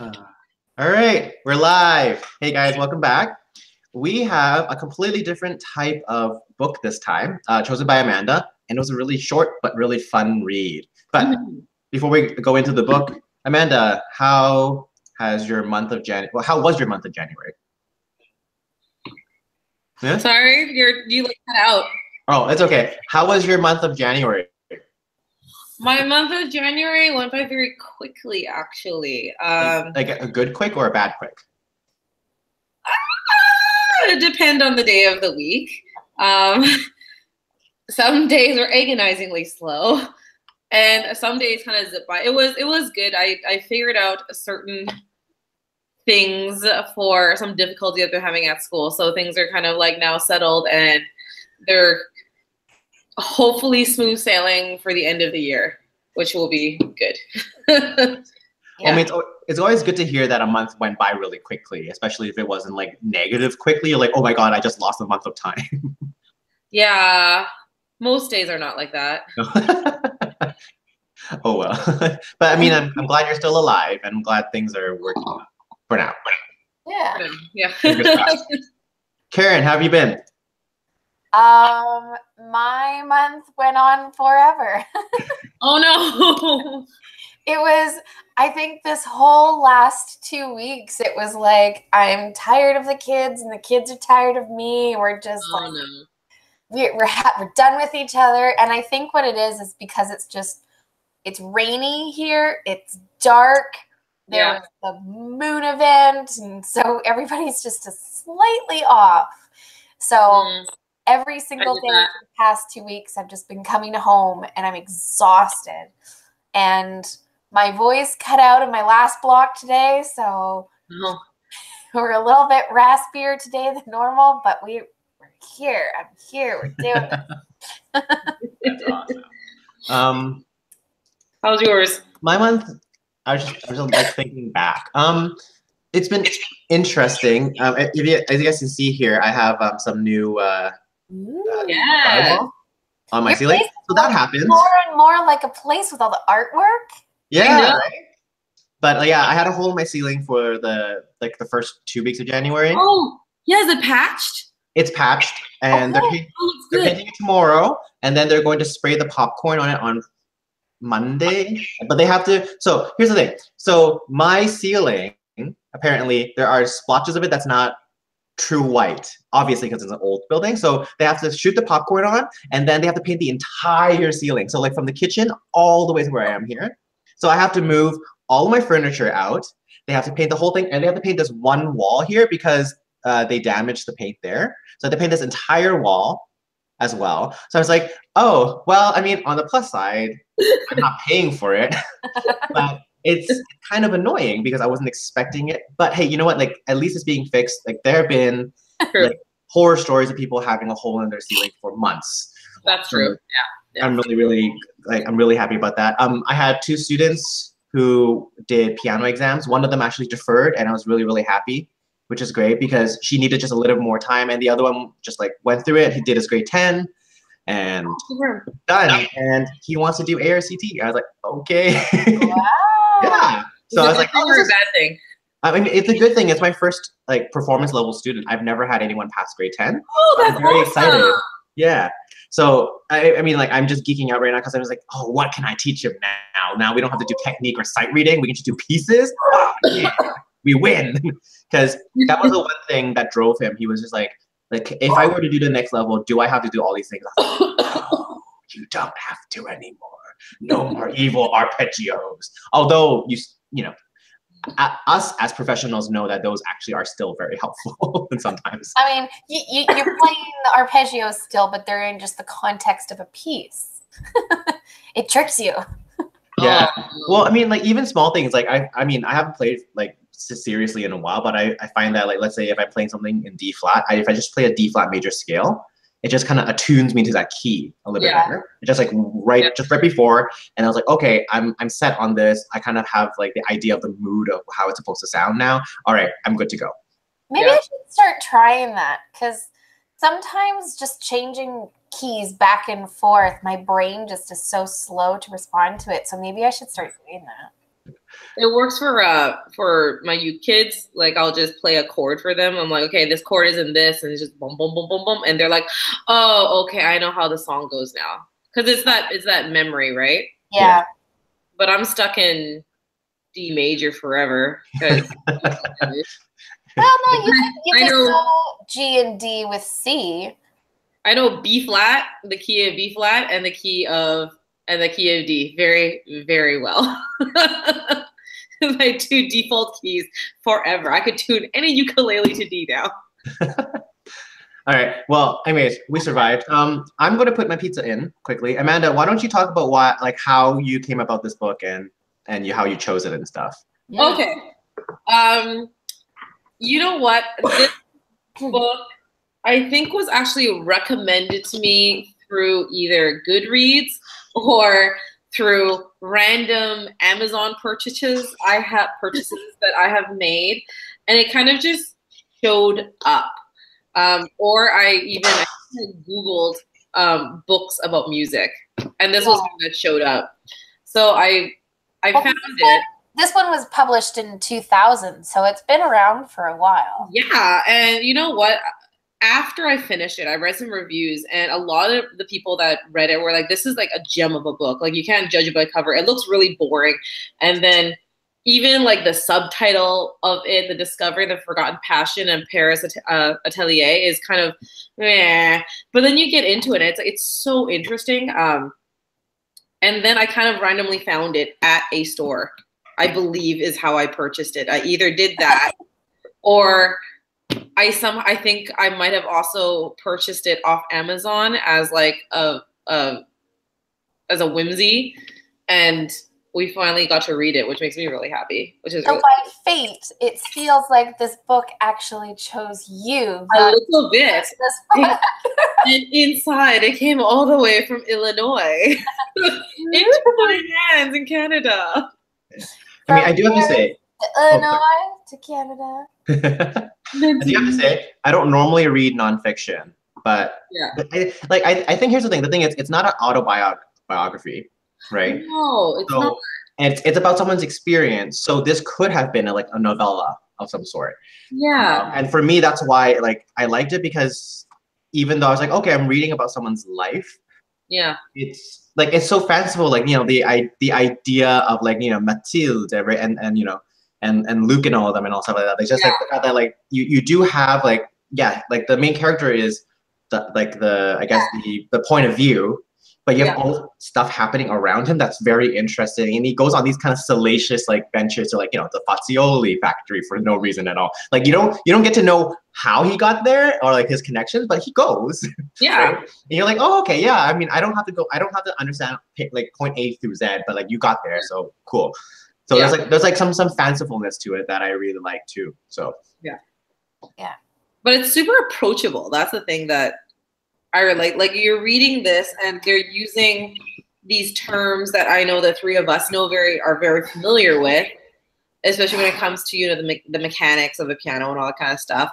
Uh, all right, we're live. Hey guys, welcome back. We have a completely different type of book this time, chosen by Amanda, and it was a really short but really fun read. But before we go into the book, Amanda, how has your month of January? Well, how was your month of January? Yeah? Sorry, you like cut out. Oh, it's okay. How was your month of January? My month of January went by very quickly, actually. Like a good quick or a bad quick? It depends on the day of the week. Some days were agonizingly slow, and some days kind of zip by. It was good. I figured out certain things for some difficulty that they're having at school. So things are kind of like now settled, and they're hopefully smooth sailing for the end of the year, which will be good. Yeah. I mean, it's always good to hear that a month went by really quickly, especially if it wasn't like negative quickly. You're like, oh my God, I just lost a month of time. Yeah, most days are not like that. Oh well. But I mean, I'm glad you're still alive, and I'm glad things are working out for now. Yeah. Yeah. Karen, how have you been? My month went on forever. Oh no. I think this whole last 2 weeks, it was like, I'm tired of the kids and the kids are tired of me. We're just we're done with each other. And I think what it is because it's rainy here. It's dark. There was the moon event. And so everybody's just slightly off. So every single day for the past 2 weeks, I've just been coming home and I'm exhausted. And my voice cut out in my last block today, so we're a little bit raspier today than normal, but we're here. I'm here. We're doing it. That's awesome. How's yours? My month, I was just like thinking back. It's been interesting. As you guys can see here, I have some new drywall on my ceiling. So that happens. More and more like a place with all the artwork. Yeah, right? But yeah, I had a hole in my ceiling for the first 2 weeks of January. Oh, yeah, is it patched? It's patched, and they're painting it tomorrow, and then they're going to spray the popcorn on it on Monday. But they have to. So here's the thing. So my ceiling, apparently, there are splotches of it that's not true white, obviously because it's an old building. So they have to shoot the popcorn on, and then they have to paint the entire ceiling. So like from the kitchen all the way to where I am here. So I have to move all of my furniture out. They have to paint the whole thing, and they have to paint this one wall here because they damaged the paint there. So they paint this entire wall as well. So I was like, oh, well, I mean, on the plus side, I'm not paying for it, but it's kind of annoying because I wasn't expecting it. But hey, you know what? Like, at least it's being fixed. Like, there have been like, horror stories of people having a hole in their ceiling for months. That's true. Yeah. I'm really happy about that. I had 2 students who did piano exams. One of them actually deferred, and I was really, really happy, which is great because she needed just a little more time, and the other one just like went through it. He did his grade 10 and done, and he wants to do ARCT. I was like, okay. Wow. Yeah. So I was like, oh, this is a bad thing. I mean, it's a good thing. It's my first like performance level student. I've never had anyone pass grade 10. Oh, that's I'm very awesome. excited. Yeah. So I mean, like, I'm just geeking out right now because I was like, oh, what can I teach him now? Now we don't have to do technique or sight reading. We can just do pieces. Oh, yeah, we win. Because that was the one thing that drove him. He was just like, if I were to do the next level, do I have to do all these things? Like, no, you don't have to anymore. No more evil arpeggios. Although you know, us as professionals know that those actually are still very helpful and sometimes. I mean, you're playing the arpeggios still, but they're in just the context of a piece. It tricks you. Yeah. Well, I mean, like even small things. Like I mean, I haven't played like seriously in a while, but I find that like let's say if I'm playing something in D flat, if I just play a D flat major scale, it just kind of attunes me to that key a little bit better. Just like right before, and I was like, okay, I'm set on this. I kind of have like the idea of the mood of how it's supposed to sound now. All right, I'm good to go. Maybe I should start trying that because sometimes just changing keys back and forth, my brain just is so slow to respond to it. So maybe I should start doing that. It works for my youth kids. Like I'll just play a chord for them. I'm like, okay, this chord is in this, and it's just boom, boom, boom, boom, boom, and they're like, oh, okay, I know how the song goes now, because it's that memory, right? Yeah. But I'm stuck in D major forever. Well, no, you can go G and D with C. I know B flat, the key of B flat, and the key of D very, very well. My 2 default keys forever. I could tune any ukulele to D now. All right. Well, anyways, we survived. I'm going to put my pizza in quickly. Amanda, why don't you talk about how you came about this book and how you chose it and stuff? Yeah. Okay. You know what? This book, I think, was actually recommended to me through either Goodreads or through random Amazon purchases that I have made, and it kind of just showed up. Or I even Googled books about music, and this was one that showed up. So I found it. This one was published in 2000, so it's been around for a while. Yeah, and you know what? After I finished it, I read some reviews, and a lot of the people that read it were like, this is like a gem of a book. Like, you can't judge it by cover. It looks really boring. And then even like the subtitle of it, The Discovery of the Forgotten Passion and Paris Atelier, is kind of meh. But then you get into it, and it's so interesting. And then I kind of randomly found it at a store, I believe is how I purchased it. I either did that or I think I might have also purchased it off Amazon as like as a whimsy, and we finally got to read it, which makes me really happy. Which is so really by fate, it feels like this book actually chose you. A little bit. This book. And inside, it came all the way from Illinois into my hands in Canada. I mean, I do have to say, Illinois to Canada. I do have to say, I don't normally read nonfiction, but I think here's the thing. The thing is, it's not an autobiography, right? No, it's not. And it's about someone's experience. So this could have been like a novella of some sort. Yeah. And for me, that's why I liked it, because even though I was like, okay, I'm reading about someone's life. Yeah. It's like, it's so fanciful. Like, the idea of like, Mathilde and Luke and all of them and all stuff like that. It's just like the fact that like you do have like the main character is the point of view, but you have all stuff happening around him that's very interesting, and he goes on these kind of salacious like ventures to like the Fazioli factory for no reason at all. Like you don't get to know how he got there or like his connections, but he goes. Yeah. Right? And you're like, oh, okay, yeah. I mean, I don't have to understand like point A through Z, but like you got there, so cool. So there's like some fancifulness to it that I really like too. So yeah. But it's super approachable. That's the thing that I relate. Like, you're reading this and they're using these terms that I know the three of us are very familiar with, especially when it comes to the mechanics of the piano and all that kind of stuff.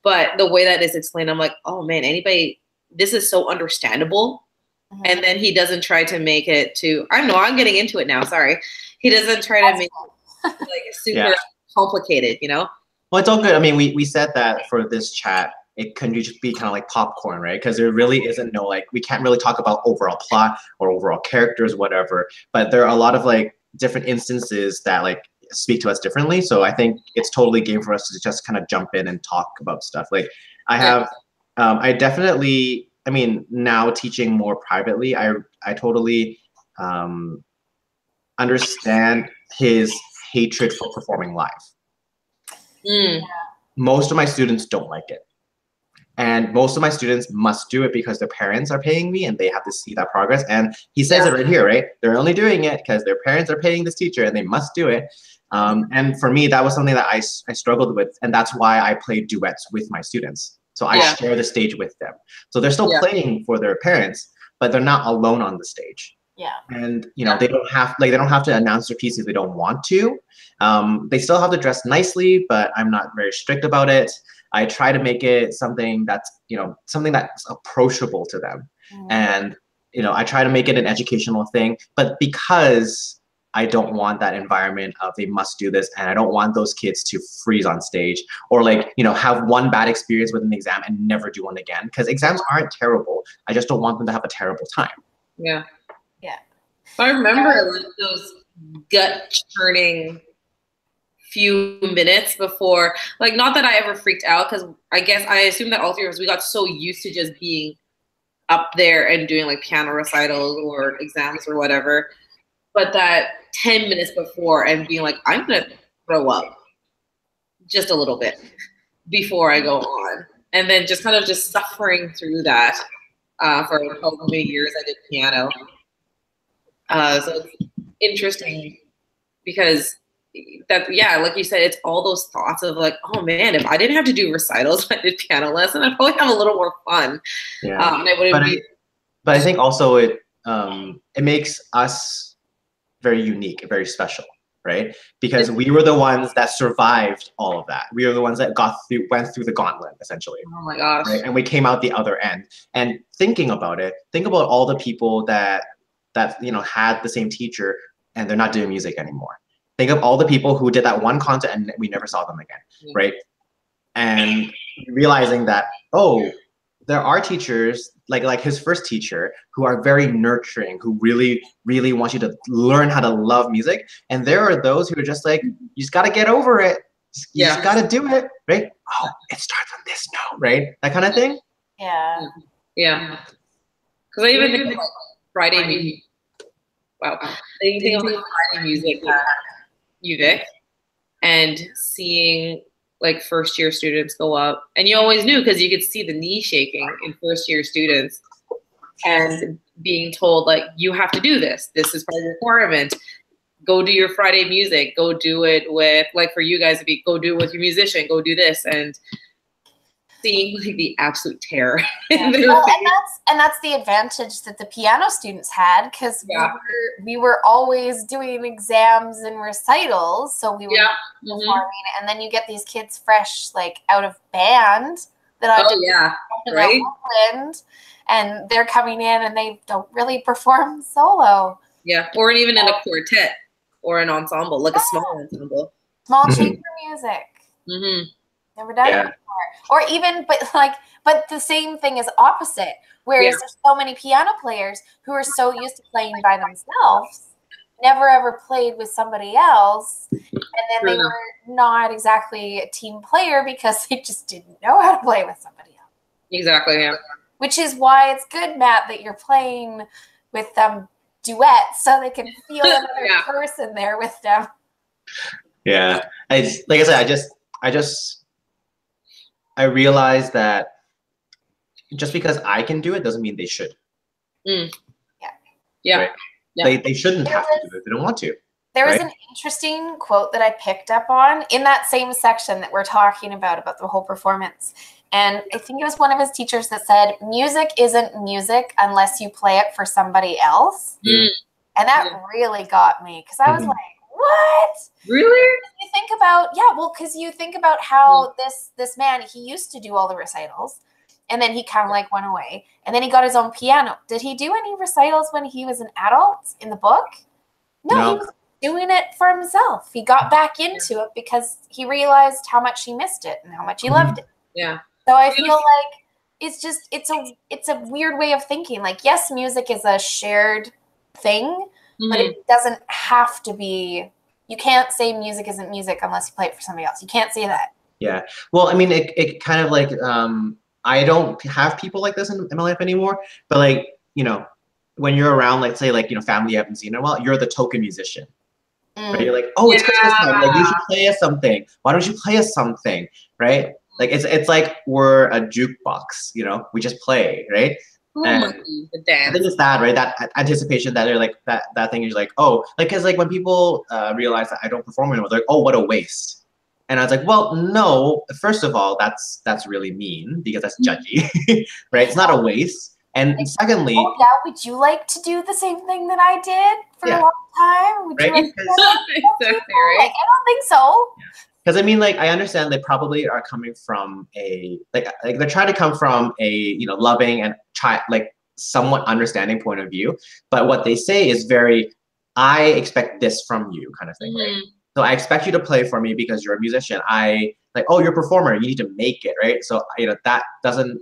But the way that is explained, I'm like, oh man, this is so understandable. Mm-hmm. And then he doesn't try to make it I'm getting into it now. Sorry. He doesn't try to make it like super complicated, Well, it's all good. I mean, we said that for this chat, it can just be kind of like popcorn, right? Because there really isn't we can't really talk about overall plot or overall characters, whatever. But there are a lot of like different instances that like speak to us differently. So I think it's totally game for us to just kind of jump in and talk about stuff. Like I definitely, I mean, now teaching more privately, I totally understand his hatred for performing live. Most of my students don't like it. And most of my students must do it because their parents are paying me and they have to see that progress. And he says it right here, right? They're only doing it because their parents are paying this teacher and they must do it. And for me, that was something that I struggled with. And that's why I play duets with my students. So I share the stage with them. So they're still playing for their parents, but they're not alone on the stage. Yeah. And they don't have to announce their piece if they don't want to. They still have to dress nicely, but I'm not very strict about it. I try to make it something that's approachable to them. And I try to make it an educational thing, but because I don't want that environment of they must do this, and I don't want those kids to freeze on stage or like, you know, have one bad experience with an exam and never do one again. Because exams aren't terrible. I just don't want them to have a terrible time. Yeah. Yeah. I remember like those gut churning few minutes before, like, not that I ever freaked out, because I guess I assume that all three of us, we got so used to just being up there and doing like piano recitals or exams or whatever. But that 10 minutes before and being like, I'm going to throw up just a little bit before I go on. And then just kind of just suffering through that for however many years I did piano. So it's interesting because that, yeah, like you said, it's all those thoughts of like, oh man, if I didn't have to do recitals, I did piano lesson, I'd probably have a little more fun. Yeah. And I wouldn't but I think also it makes us very unique, very special, right? Because we were the ones that survived all of that. We were the ones that went through the gauntlet, essentially. Oh my gosh. Right? And we came out the other end. And thinking about it, think about all the people that you know had the same teacher and they're not doing music anymore. Think of all the people who did that one concert and we never saw them again, right? And realizing that, oh, there are teachers like his first teacher who are very nurturing, who really, really want you to learn how to love music. And there are those who are just like, you just got to get over it. You just got to do it, right? Oh, it starts on this note, right? That kind of thing. Yeah. Yeah. Because I even think of like Friday music. Wow. I think of like Friday music at UVic and seeing like first year students go up, and you always knew because you could see the knee shaking in first year students and being told like, you have to do this. This is part of the requirement. Go do your Friday music. Go do it with, like for you guys to be, go do it with your musician. Go do this. And seeing like the absolute terror. Yeah. Well, and that's the advantage that the piano students had, because we were always doing exams and recitals, so we were performing, and then you get these kids fresh like out of band that right, England, and they're coming in and they don't really perform solo. Yeah, or even in a quartet or an ensemble, like a small ensemble, small chamber music. Never done it before. Or even, but the same thing is opposite. Whereas there's so many piano players who are so used to playing by themselves, never ever played with somebody else, and then they were not exactly a team player because they just didn't know how to play with somebody else. Exactly, yeah. Which is why it's good, Matt, that you're playing with them duets so they can feel another person there with them. Yeah, like I said, I realized that just because I can do it doesn't mean they should. Yeah. Right? Yeah. They shouldn't have to do it if they don't want to. There was an interesting quote that I picked up on in that same section that we're talking about the whole performance. And I think it was one of his teachers that said, music isn't music unless you play it for somebody else. And that really got me, because I was like, what? Really? You think about, because you think about how this man, he used to do all the recitals, and then he kind of like went away, and then he got his own piano. Did he do any recitals when he was an adult in the book? No, he was doing it for himself. He got back into it because he realized how much he missed it and how much he loved it. Yeah. So I feel like it's a weird way of thinking. Like, yes, music is a shared thing, but it doesn't have to be. You can't say music isn't music unless you play it for somebody else. You can't say that. Yeah. Well, I mean, it kind of like, I don't have people like this in my life anymore, but like, you know, when you're around, like say like, you know, family you haven't seen in a while, you're the token musician. Right? You're like, oh, it's Christmas time. Like, you should play us something. Why don't you play us something? Right? Like, it's like we're a jukebox, you know, we just play, right? And the dance. I think it's that, right? That anticipation that they're like, that thing is like, oh, like, cause like when people realize that I don't perform anymore, they're like, oh, what a waste. And I was like, well, no, first of all, that's really mean because that's judgy, right? It's not a waste. And secondly, would you like to do the same thing that I did for a long time? Would you like to exactly, right? Like, I don't think so. Because I mean, like, I understand they probably are coming from a like they're trying to come from a, you know, loving and somewhat understanding point of view. But what they say is very I expect this from you kind of thing, right? So I expect you to play for me because you're a musician. I like, oh, you're a performer. You need to make it, right? So, you know, that doesn't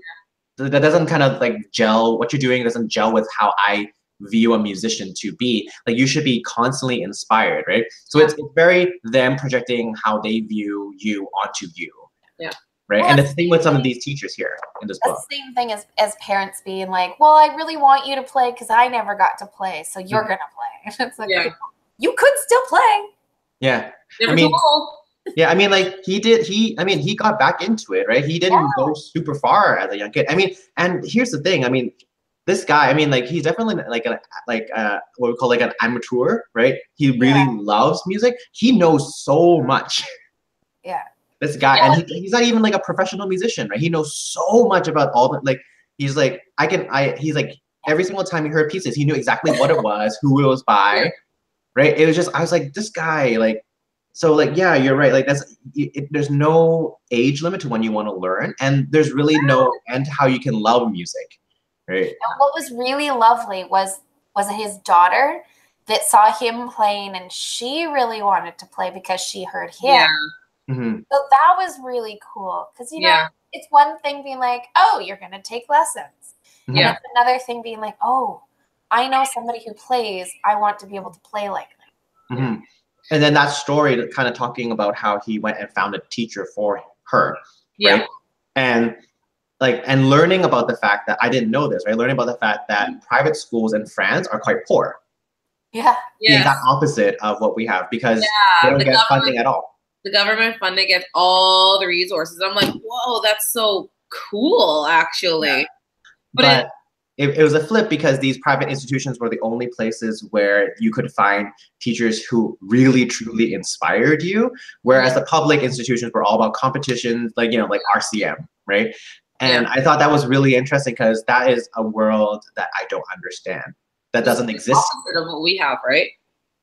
kind of like gel. What you're doing doesn't gel with how I view a musician to be. Like, you should be constantly inspired, right? So it's very them projecting how they view you onto you. Yeah. Right. Well, and it's the same with some of these teachers here in this book. That's the same thing as parents being like, well, I really want you to play because I never got to play, so you're gonna play. It's like, you could still play. Yeah. Never I mean, told. yeah, I mean, like he got back into it, right? He didn't go super far as a young kid. I mean, and here's the thing. I mean, this guy, I mean, like, he's definitely like what we call like an amateur, right? He really loves music. He knows so much. Yeah. This guy, and he's not even like a professional musician, right? He knows so much about all the, like, he's like, he's like, every single time he heard pieces, he knew exactly what it was, who it was by, right? It was just, I was like, this guy, like, so like, yeah, you're right. Like, there's no age limit to when you want to learn, and there's really no end to how you can love music, right? And what was really lovely was his daughter that saw him playing, and she really wanted to play because she heard him. Yeah. Mm-hmm. So that was really cool because, you know, it's one thing being like, oh, you're going to take lessons. And it's another thing being like, oh, I know somebody who plays. I want to be able to play like them. Mm-hmm. And then that story kind of talking about how he went and found a teacher for her, right? And like, and learning about the fact that I didn't know this, right? Learning about the fact that private schools in France are quite poor. Yeah. The exact opposite of what we have, because they don't get funding at all. The government funding gets all the resources. I'm like, whoa, that's so cool, actually. Yeah. But it was a flip, because these private institutions were the only places where you could find teachers who really, truly inspired you. Whereas the public institutions were all about competitions, like, you know, like RCM, right? And I thought that was really interesting, because that is a world that I don't understand. That doesn't exist. Opposite of what we have, right?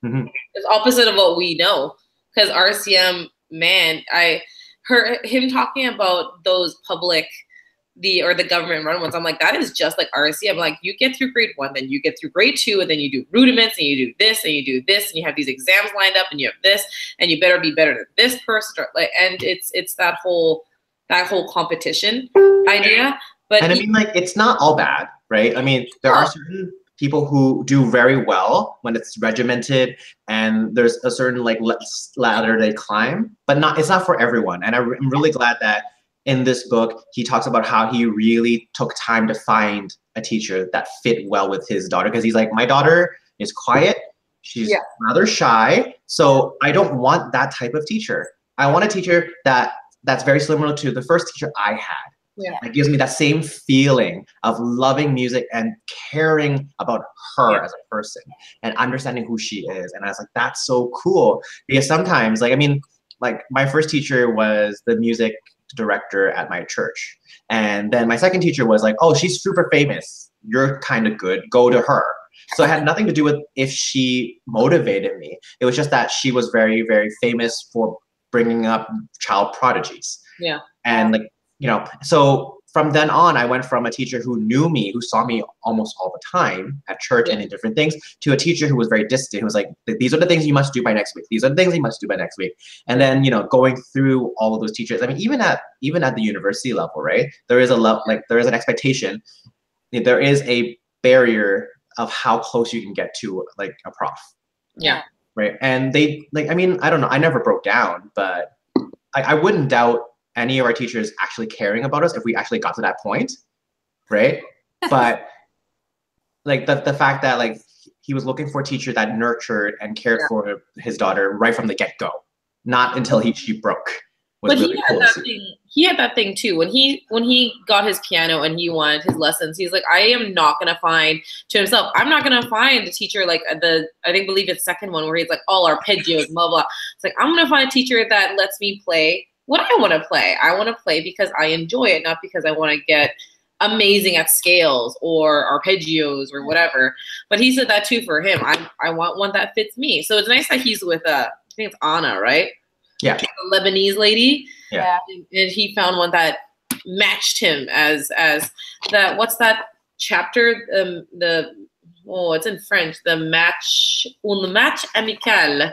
Mm-hmm. It's opposite of what we know. Because RCM, man, I heard him talking about those public, the government run ones. I'm like, that is just like RCM. Like, you get through grade 1, then you get through grade 2, and then you do rudiments, and you do this, and you do this, and you have these exams lined up, and you have this, and you better be better than this person. Like, and it's that whole competition idea. But and I mean, like, it's not all bad, right? I mean, there are certain people who do very well when it's regimented, and there's a certain like ladder they climb, but it's not for everyone. And I'm really glad that in this book he talks about how he really took time to find a teacher that fit well with his daughter, because he's like, my daughter is quiet, she's rather shy, so I don't want that type of teacher. I want a teacher that's very similar to the first teacher I had. It gives me that same feeling of loving music and caring about her as a person and understanding who she is. And I was like, that's so cool. Because sometimes, like, I mean, like, my first teacher was the music director at my church. And then my second teacher was like, oh, she's super famous. You're kind of good. Go to her. So it had nothing to do with if she motivated me. It was just that she was very, very famous for bringing up child prodigies. Yeah. And like, you know, so from then on, I went from a teacher who knew me, who saw me almost all the time at church and in different things, to a teacher who was very distant, who was like, these are the things you must do by next week. These are the things you must do by next week. And then, you know, going through all of those teachers, I mean, even at the university level, right? There is there is an expectation. There is a barrier of how close you can get to like a prof. Yeah. Right. And they, like, I mean, I don't know. I never broke down, but I wouldn't doubt any of our teachers actually caring about us if we actually got to that point, right? But like the fact that like he was looking for a teacher that nurtured and cared for his daughter right from the get-go, not until she broke. Was but really cool. He had that thing too. When he got his piano and he wanted his lessons, he's like, I am not gonna find to himself. I'm not gonna find a teacher like believe it's second one where he's like all arpeggios, blah blah. It's like, I'm gonna find a teacher that lets me play what I want to play. I want to play because I enjoy it, not because I want to get amazing at scales or arpeggios or whatever. But he said that too for him. I want one that fits me. So it's nice that he's with I think it's Anna, right? Yeah. The Lebanese lady. Yeah. And he found one that matched him as that. What's that chapter? oh, it's in French. The match amical.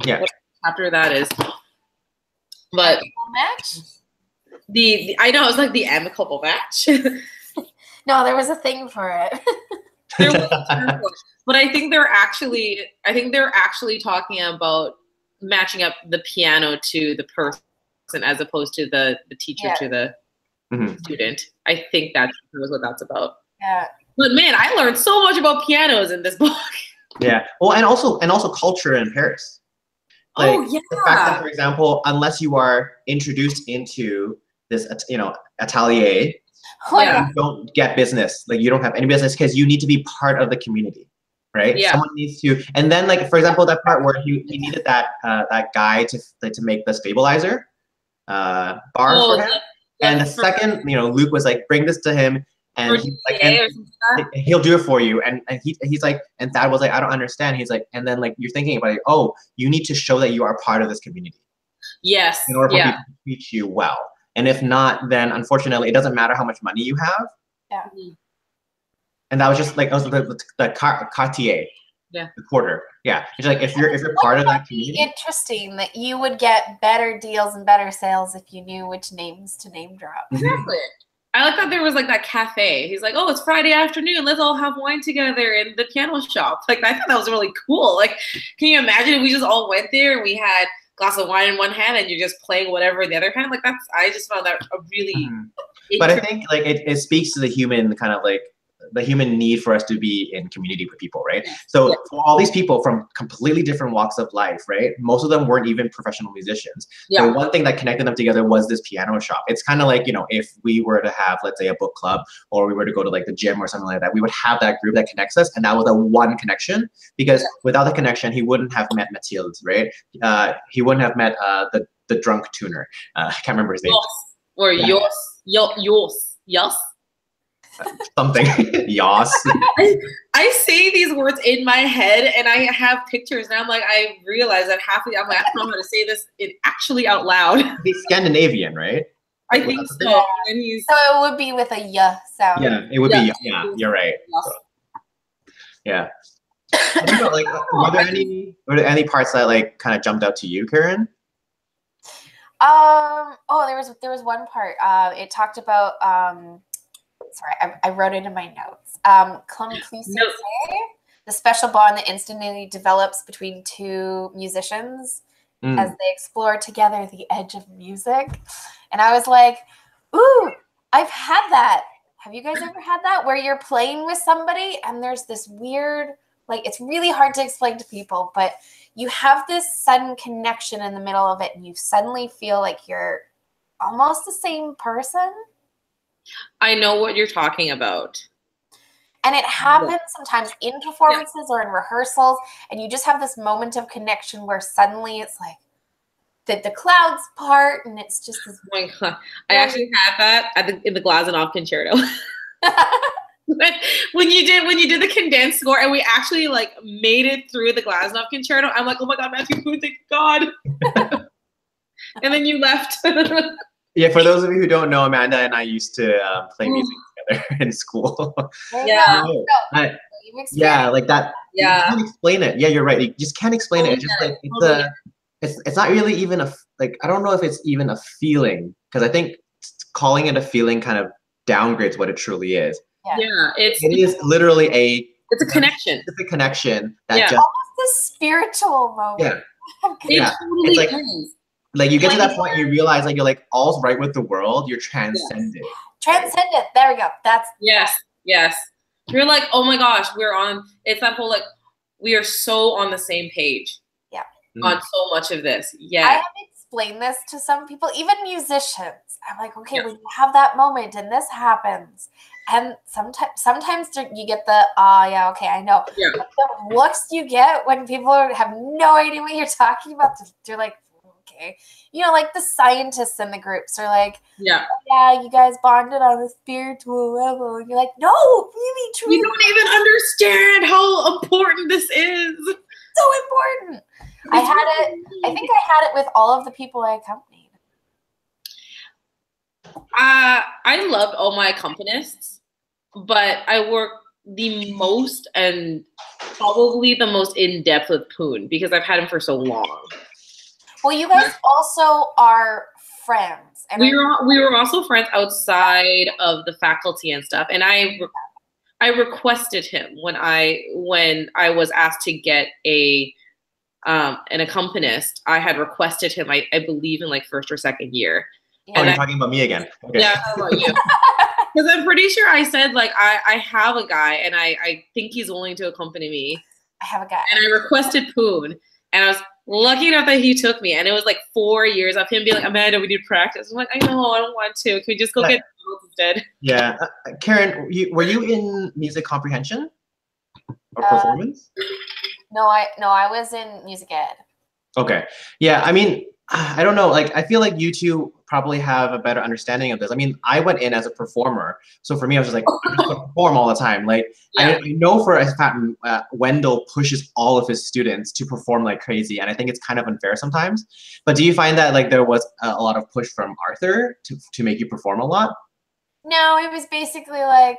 Yeah. What chapter that is. But match? The I know, it was like the amicable match. No, there was a thing for it. There was a term for it. But I think they're actually talking about matching up the piano to the person as opposed to the teacher to the student. I think that's what that's about. Yeah. But man, I learned so much about pianos in this book. Yeah. Well, and also culture in Paris. Like, oh yeah. The fact that, for example, unless you are introduced into this, atelier, you don't get business. Like, you don't have any business because you need to be part of the community, right? Yeah. Someone needs to. And then, like, for example, that part where he needed that guy to make the stabilizer bar for him. And the second, Luke was like, bring this to him. And he's like, he'll do it for you. And he's like, and Thad was like, I don't understand. He's like, and then like you're thinking about it, oh, you need to show that you are part of this community. Yes. In order for people to treat you well. And if not, then unfortunately, it doesn't matter how much money you have. Yeah. And that was just like the quartier. Yeah. The quarter. Yeah. It's like if you're part of that community. Interesting that you would get better deals and better sales if you knew which names to name drop. Exactly. I like that there was like that cafe. He's like, oh, it's Friday afternoon. Let's all have wine together in the piano shop. Like, I thought that was really cool. Like, can you imagine if we just all went there and we had a glass of wine in one hand and you're just playing whatever in the other hand? Like, I just found that a really. But I think like it speaks to the human kind of like the human need for us to be in community with people, right? So for all these people from completely different walks of life, right? Most of them weren't even professional musicians. Yeah. The one thing that connected them together was this piano shop. It's kind of like, if we were to have, let's say, a book club, or we were to go to like the gym or something like that, we would have that group that connects us, and that was a one connection. Because without the connection, he wouldn't have met Mathilde, right? He wouldn't have met the drunk tuner. I can't remember his name. Or Yos. Something. Yas. I say these words in my head and I have pictures and I'm like, I realize that I'm like, I don't know how to say this actually out loud. He's Scandinavian, right? I think so. And so it would be with a y sound. Yeah, it would be. Yeah, you're right. So, yeah. Like, were there any parts that like kind of jumped out to you, Karen? There was one part. It talked about sorry, I wrote it in my notes. The special bond that instantly develops between two musicians as they explore together the edge of music. And I was like, ooh, I've had that. Have you guys ever had that? Where you're playing with somebody and there's this weird, like, it's really hard to explain to people, but you have this sudden connection in the middle of it and you suddenly feel like you're almost the same person. I know what you're talking about. And it happens sometimes in performances or in rehearsals, and you just have this moment of connection where suddenly it's like the clouds part, and it's just this. Oh my God. I actually had that in the Glazunov concerto. when you did the condensed score, and we actually like made it through the Glazunov concerto, I'm like, oh my God, Matthew, thank God. And then you left. Yeah, for those of you who don't know, Amanda and I used to play music together in school. Yeah. Like that. Yeah. You can't explain it. Yeah, you're right. You just can't explain it. It's just like it's not really even I don't know if it's even a feeling, because I think calling it a feeling kind of downgrades what it truly is. Yeah, it is literally it's a connection. It's a connection that just almost a spiritual moment. Yeah. It totally it's is. Like you get to that point, you realize like you're like all's right with the world. You're transcended. Transcendent. There we go. That's yes. You're like, oh my gosh, it's that whole like we are so on the same page. Yeah. On so much of this. Yeah. I have explained this to some people, even musicians. I'm like, okay, when you have that moment and this happens, and sometimes you get the okay, I know. Yeah. But the looks you get when people have no idea what you're talking about, they're like, okay. Like the scientists in the groups are like, yeah, you guys bonded on a spiritual level. And you're like, no, really, truly. You don't even understand how important this is. So important. I think I had it with all of the people I accompanied. I loved all my accompanists, but I worked the most and probably the most in-depth with Poon because I've had him for so long. Well, you guys also are friends. And we were also friends outside of the faculty and stuff. And I requested him when I was asked to get an accompanist. I had requested him, I believe in like first or second year. Oh, you're talking about me again. Okay. Yeah, I'm talking about you. Because I'm pretty sure I said like I have a guy and I think he's willing to accompany me. I have a guy. And I requested Poon, and I was lucky enough that he took me. And it was like 4 years of him being like, Amanda, we need practice. I'm like, I know, I don't want to. Can we just go get instead? Yeah. Karen, were you in music comprehension or performance? No, I was in music ed. Okay. Yeah, I mean, I don't know. Like, I feel like you two probably have a better understanding of this. I mean, I went in as a performer, so for me, I was just like, I'm just gonna perform all the time. Like, I know for a fact, Wendell pushes all of his students to perform like crazy, and I think it's kind of unfair sometimes. But do you find that like there was a lot of push from Arthur to make you perform a lot? No, it was basically like,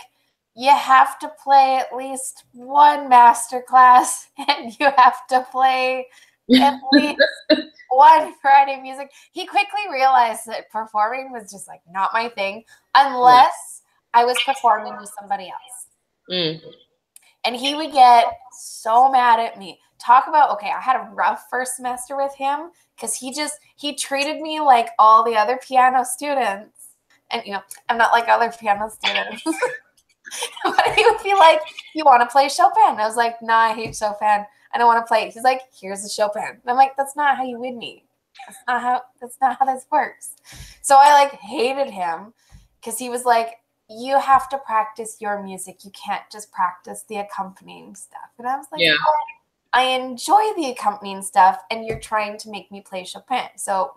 you have to play at least one master class, and you have to play at least one Friday music. He quickly realized that performing was just like not my thing unless I was performing with somebody else. And he would get so mad at me. Talk about, okay, I had a rough first semester with him because he treated me like all the other piano students. And you know, I'm not like other piano students. But he would be like, you want to play Chopin? I was like, nah, I hate Chopin. I don't want to play it. He's like, here's the Chopin. And I'm like, that's not how you win me. That's not how this works. So I like hated him because he was like, you have to practice your music. You can't just practice the accompanying stuff. And I was like, I enjoy the accompanying stuff, and you're trying to make me play Chopin. So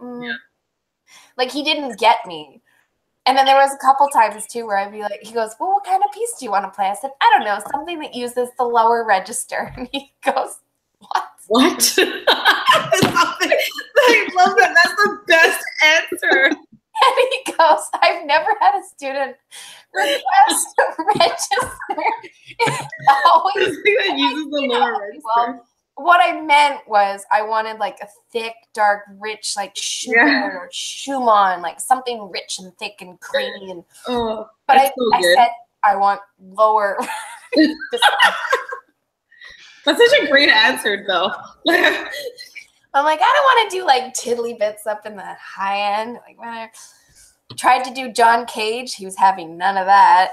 like he didn't get me. And then there was a couple times too where I'd be like, he goes, well, what kind of piece do you want to play? I said, I don't know, something that uses the lower register. And he goes, what? I love that. That's the best answer. And he goes, I've never had a student request a register. It's always that uses the lower register. Well, what I meant was I wanted like a thick, dark, rich, like Schubert or Schumann, like something rich and thick and creamy. And but I said I want lower. That's such a great answer, though. I'm like, I don't want to do like tiddly bits up in the high end. Like when I tried to do John Cage, he was having none of that.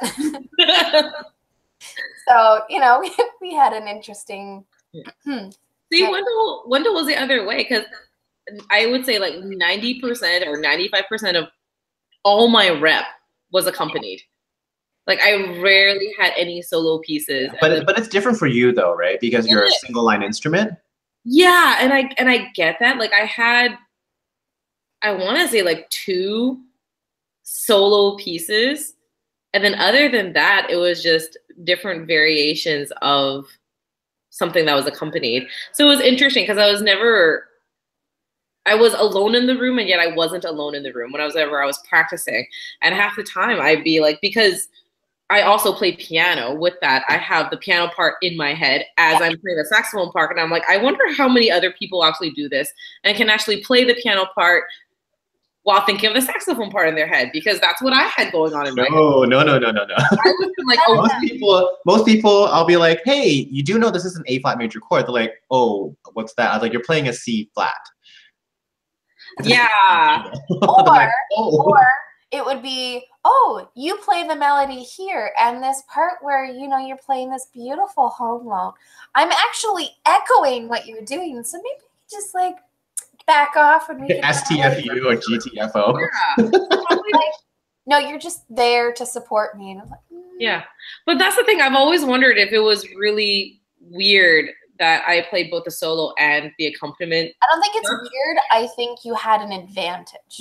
So, you know, we had an interesting. See, Wendell was the other way, because I would say like 90% or 95% of all my rep was accompanied. Like I rarely had any solo pieces. But it's different for you though, right? Because you're a single line instrument. Yeah, and I get that. Like I want to say like 2 solo pieces, and then other than that, it was just different variations of something that was accompanied. So it was interesting because I was alone in the room, and yet I wasn't alone in the room whenever I was practicing. And half the time I'd be like, because I also play piano with that, I have the piano part in my head as I'm playing the saxophone part. And I'm like, I wonder how many other people actually do this and can actually play the piano part while thinking of the saxophone part in their head, because that's what I had going on in my head. No. I was like, most people, I'll be like, hey, you do know this is an A flat major chord. They're like, oh, what's that? I was like, you're playing a C flat. Yeah. Or it would be, oh, you play the melody here, and this part where, you know, you're playing this beautiful home note. I'm actually echoing what you're doing, so maybe just like back off and we can STFU or GTFO. Yeah. Like, no, you're just there to support me. And I'm like, yeah. But that's the thing. I've always wondered if it was really weird that I played both the solo and the accompaniment. I don't think it's weird. I think you had an advantage.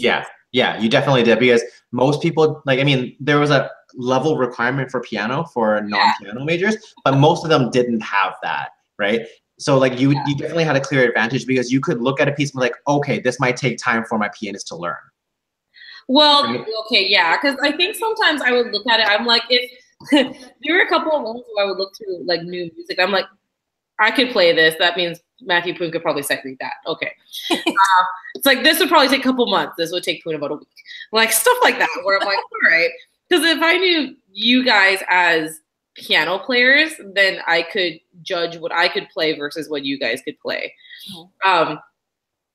Yeah, you definitely did, because most people, like, I mean, there was a level requirement for piano for non-piano majors, but most of them didn't have that, right? So like you definitely had a clear advantage because you could look at a piece and be like, okay, this might take time for my pianist to learn. Well, okay, yeah, because I think sometimes I would look at it, I'm like, if there were a couple of moments where I would look through like new music. I'm like, I could play this. That means Matthew Poon could probably sight read that. Okay. It's like, this would probably take a couple months. This would take Poon about a week. Like stuff like that, where I'm like, all right. Because if I knew you guys as piano players, then I could judge what I could play versus what you guys could play.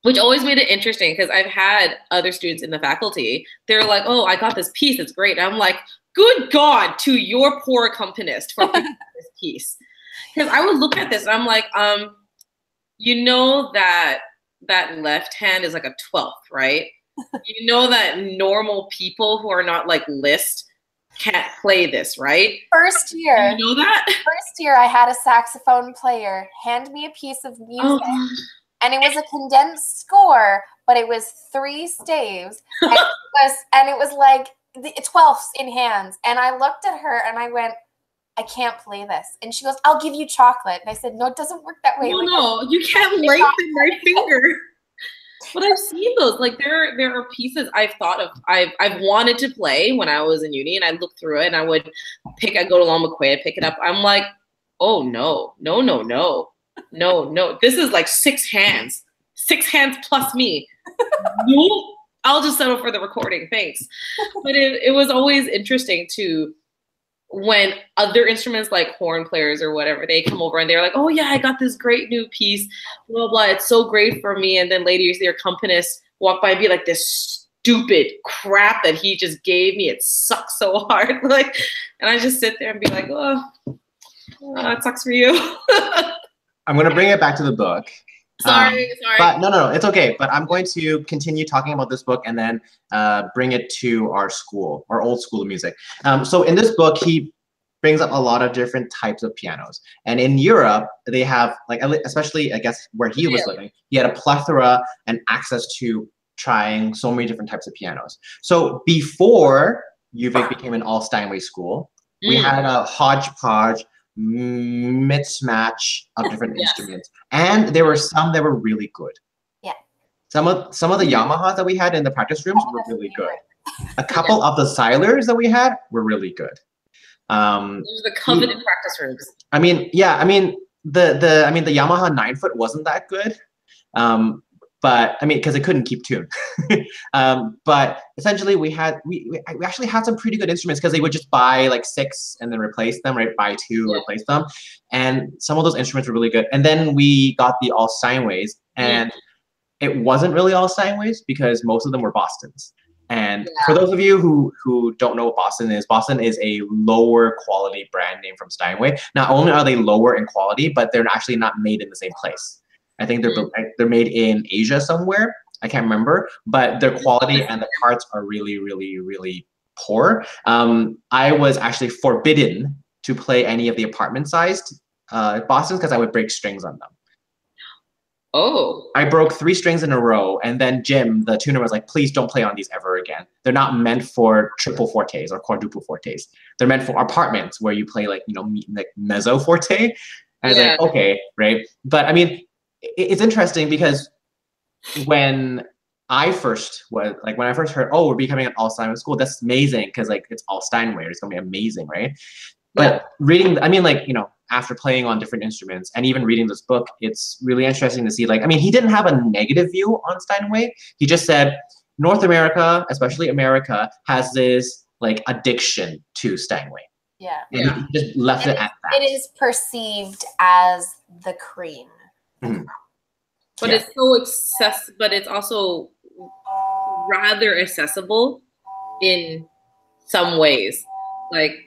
Which always made it interesting because I've had other students in the faculty. They're like, oh, I got this piece. It's great. And I'm like, good God to your poor accompanist for picking this piece. Because I would look at this and I'm like, you know that left hand is like a 12th, right? You know that normal people who are not like Liszt can't play this, right? First year. You know that? First year I had a saxophone player hand me a piece of music. And it was a condensed score, but it was 3 staves. And it was like the 12ths in hands. And I looked at her and I went, I can't play this. And she goes, I'll give you chocolate. And I said, no, it doesn't work that way. No, you can't lengthen my finger. But I've seen those. Like there are pieces I've thought of. I've wanted to play when I was in uni, and I looked through it, and I'd go to Long McQuay, I'd pick it up. I'm like, oh no. This is like 6 hands plus me. No, I'll just settle for the recording. Thanks. But it was always interesting to when other instruments like horn players or whatever, they come over and they're like, oh yeah, I got this great new piece, blah, blah, it's so great for me. And then later you see their accompanist walk by and be like, this stupid crap that he just gave me, it sucks so hard. Like, and I just sit there and be like, oh, it sucks for you. I'm going to bring it back to the book. Sorry. But no, it's okay. But I'm going to continue talking about this book and then bring it to our school, our old school of music. So in this book, he brings up a lot of different types of pianos. And in Europe, they have, like, especially, I guess, where he was living, he had a plethora and access to trying so many different types of pianos. So before UVic became an all-Steinway school, we had a hodgepodge mismatch of different instruments, and there were some that were really good. Some of the Yamahas that we had in the practice rooms were really good. A couple of the Silers that we had were really good. There's the coveted practice rooms. I mean, the Yamaha 9-foot wasn't that good. But I mean, because it couldn't keep tune. But essentially, we actually had some pretty good instruments because they would just buy like 6 and then replace them, right? Buy 2, replace them, and some of those instruments were really good. And then we got the all Steinways, and it wasn't really all Steinways because most of them were Bostons. And for those of you who don't know what Boston is a lower quality brand name from Steinway. Not only are they lower in quality, but they're actually not made in the same place. I think they're made in Asia somewhere. I can't remember, but their quality and the parts are really, really, really poor. I was actually forbidden to play any of the apartment-sized Bostons because I would break strings on them. Oh. I broke 3 strings in a row, and then Jim, the tuner, was like, please don't play on these ever again. They're not meant for triple fortes or quadruple fortes. They're meant for apartments where you play like mezzo forte. And I was like, okay, right? But I mean, it's interesting because when I first heard, oh, we're becoming an all Steinway school, that's amazing because like it's all Steinway, it's gonna be amazing, right? But reading, I mean, like, after playing on different instruments and even reading this book, it's really interesting to see, like, I mean, he didn't have a negative view on Steinway. He just said North America, especially America, has this like addiction to Steinway. And he just left it at that. It is perceived as the cream. But it's so but it's also rather accessible in some ways. Like, is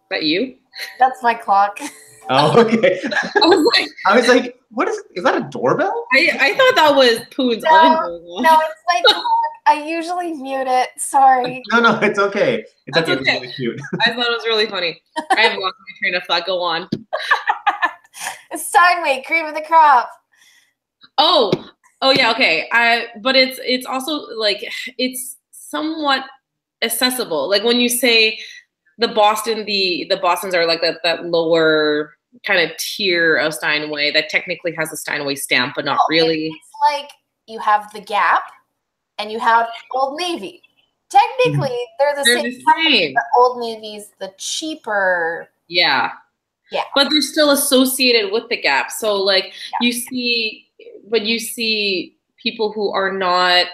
that you? That's my clock. Oh, okay. I was like, what is that, a doorbell? I thought that was Poon's oven going on. No, it's my clock. I usually mute it. Sorry. No, it's okay. It's okay. It's really cute. I thought it was really funny. I haven't lost my train of thought. Go on. It's Steinway, cream of the crop. Oh yeah, okay. But it's also like it's somewhat accessible. Like when you say the Bostons are like that lower kind of tier of Steinway that technically has a Steinway stamp, but not really. It's like you have the Gap and you have Old Navy. technically they're the They're same. the same. The Old Navy's the cheaper. Yeah. Yeah. But they're still associated with the Gap. So like you see people who are not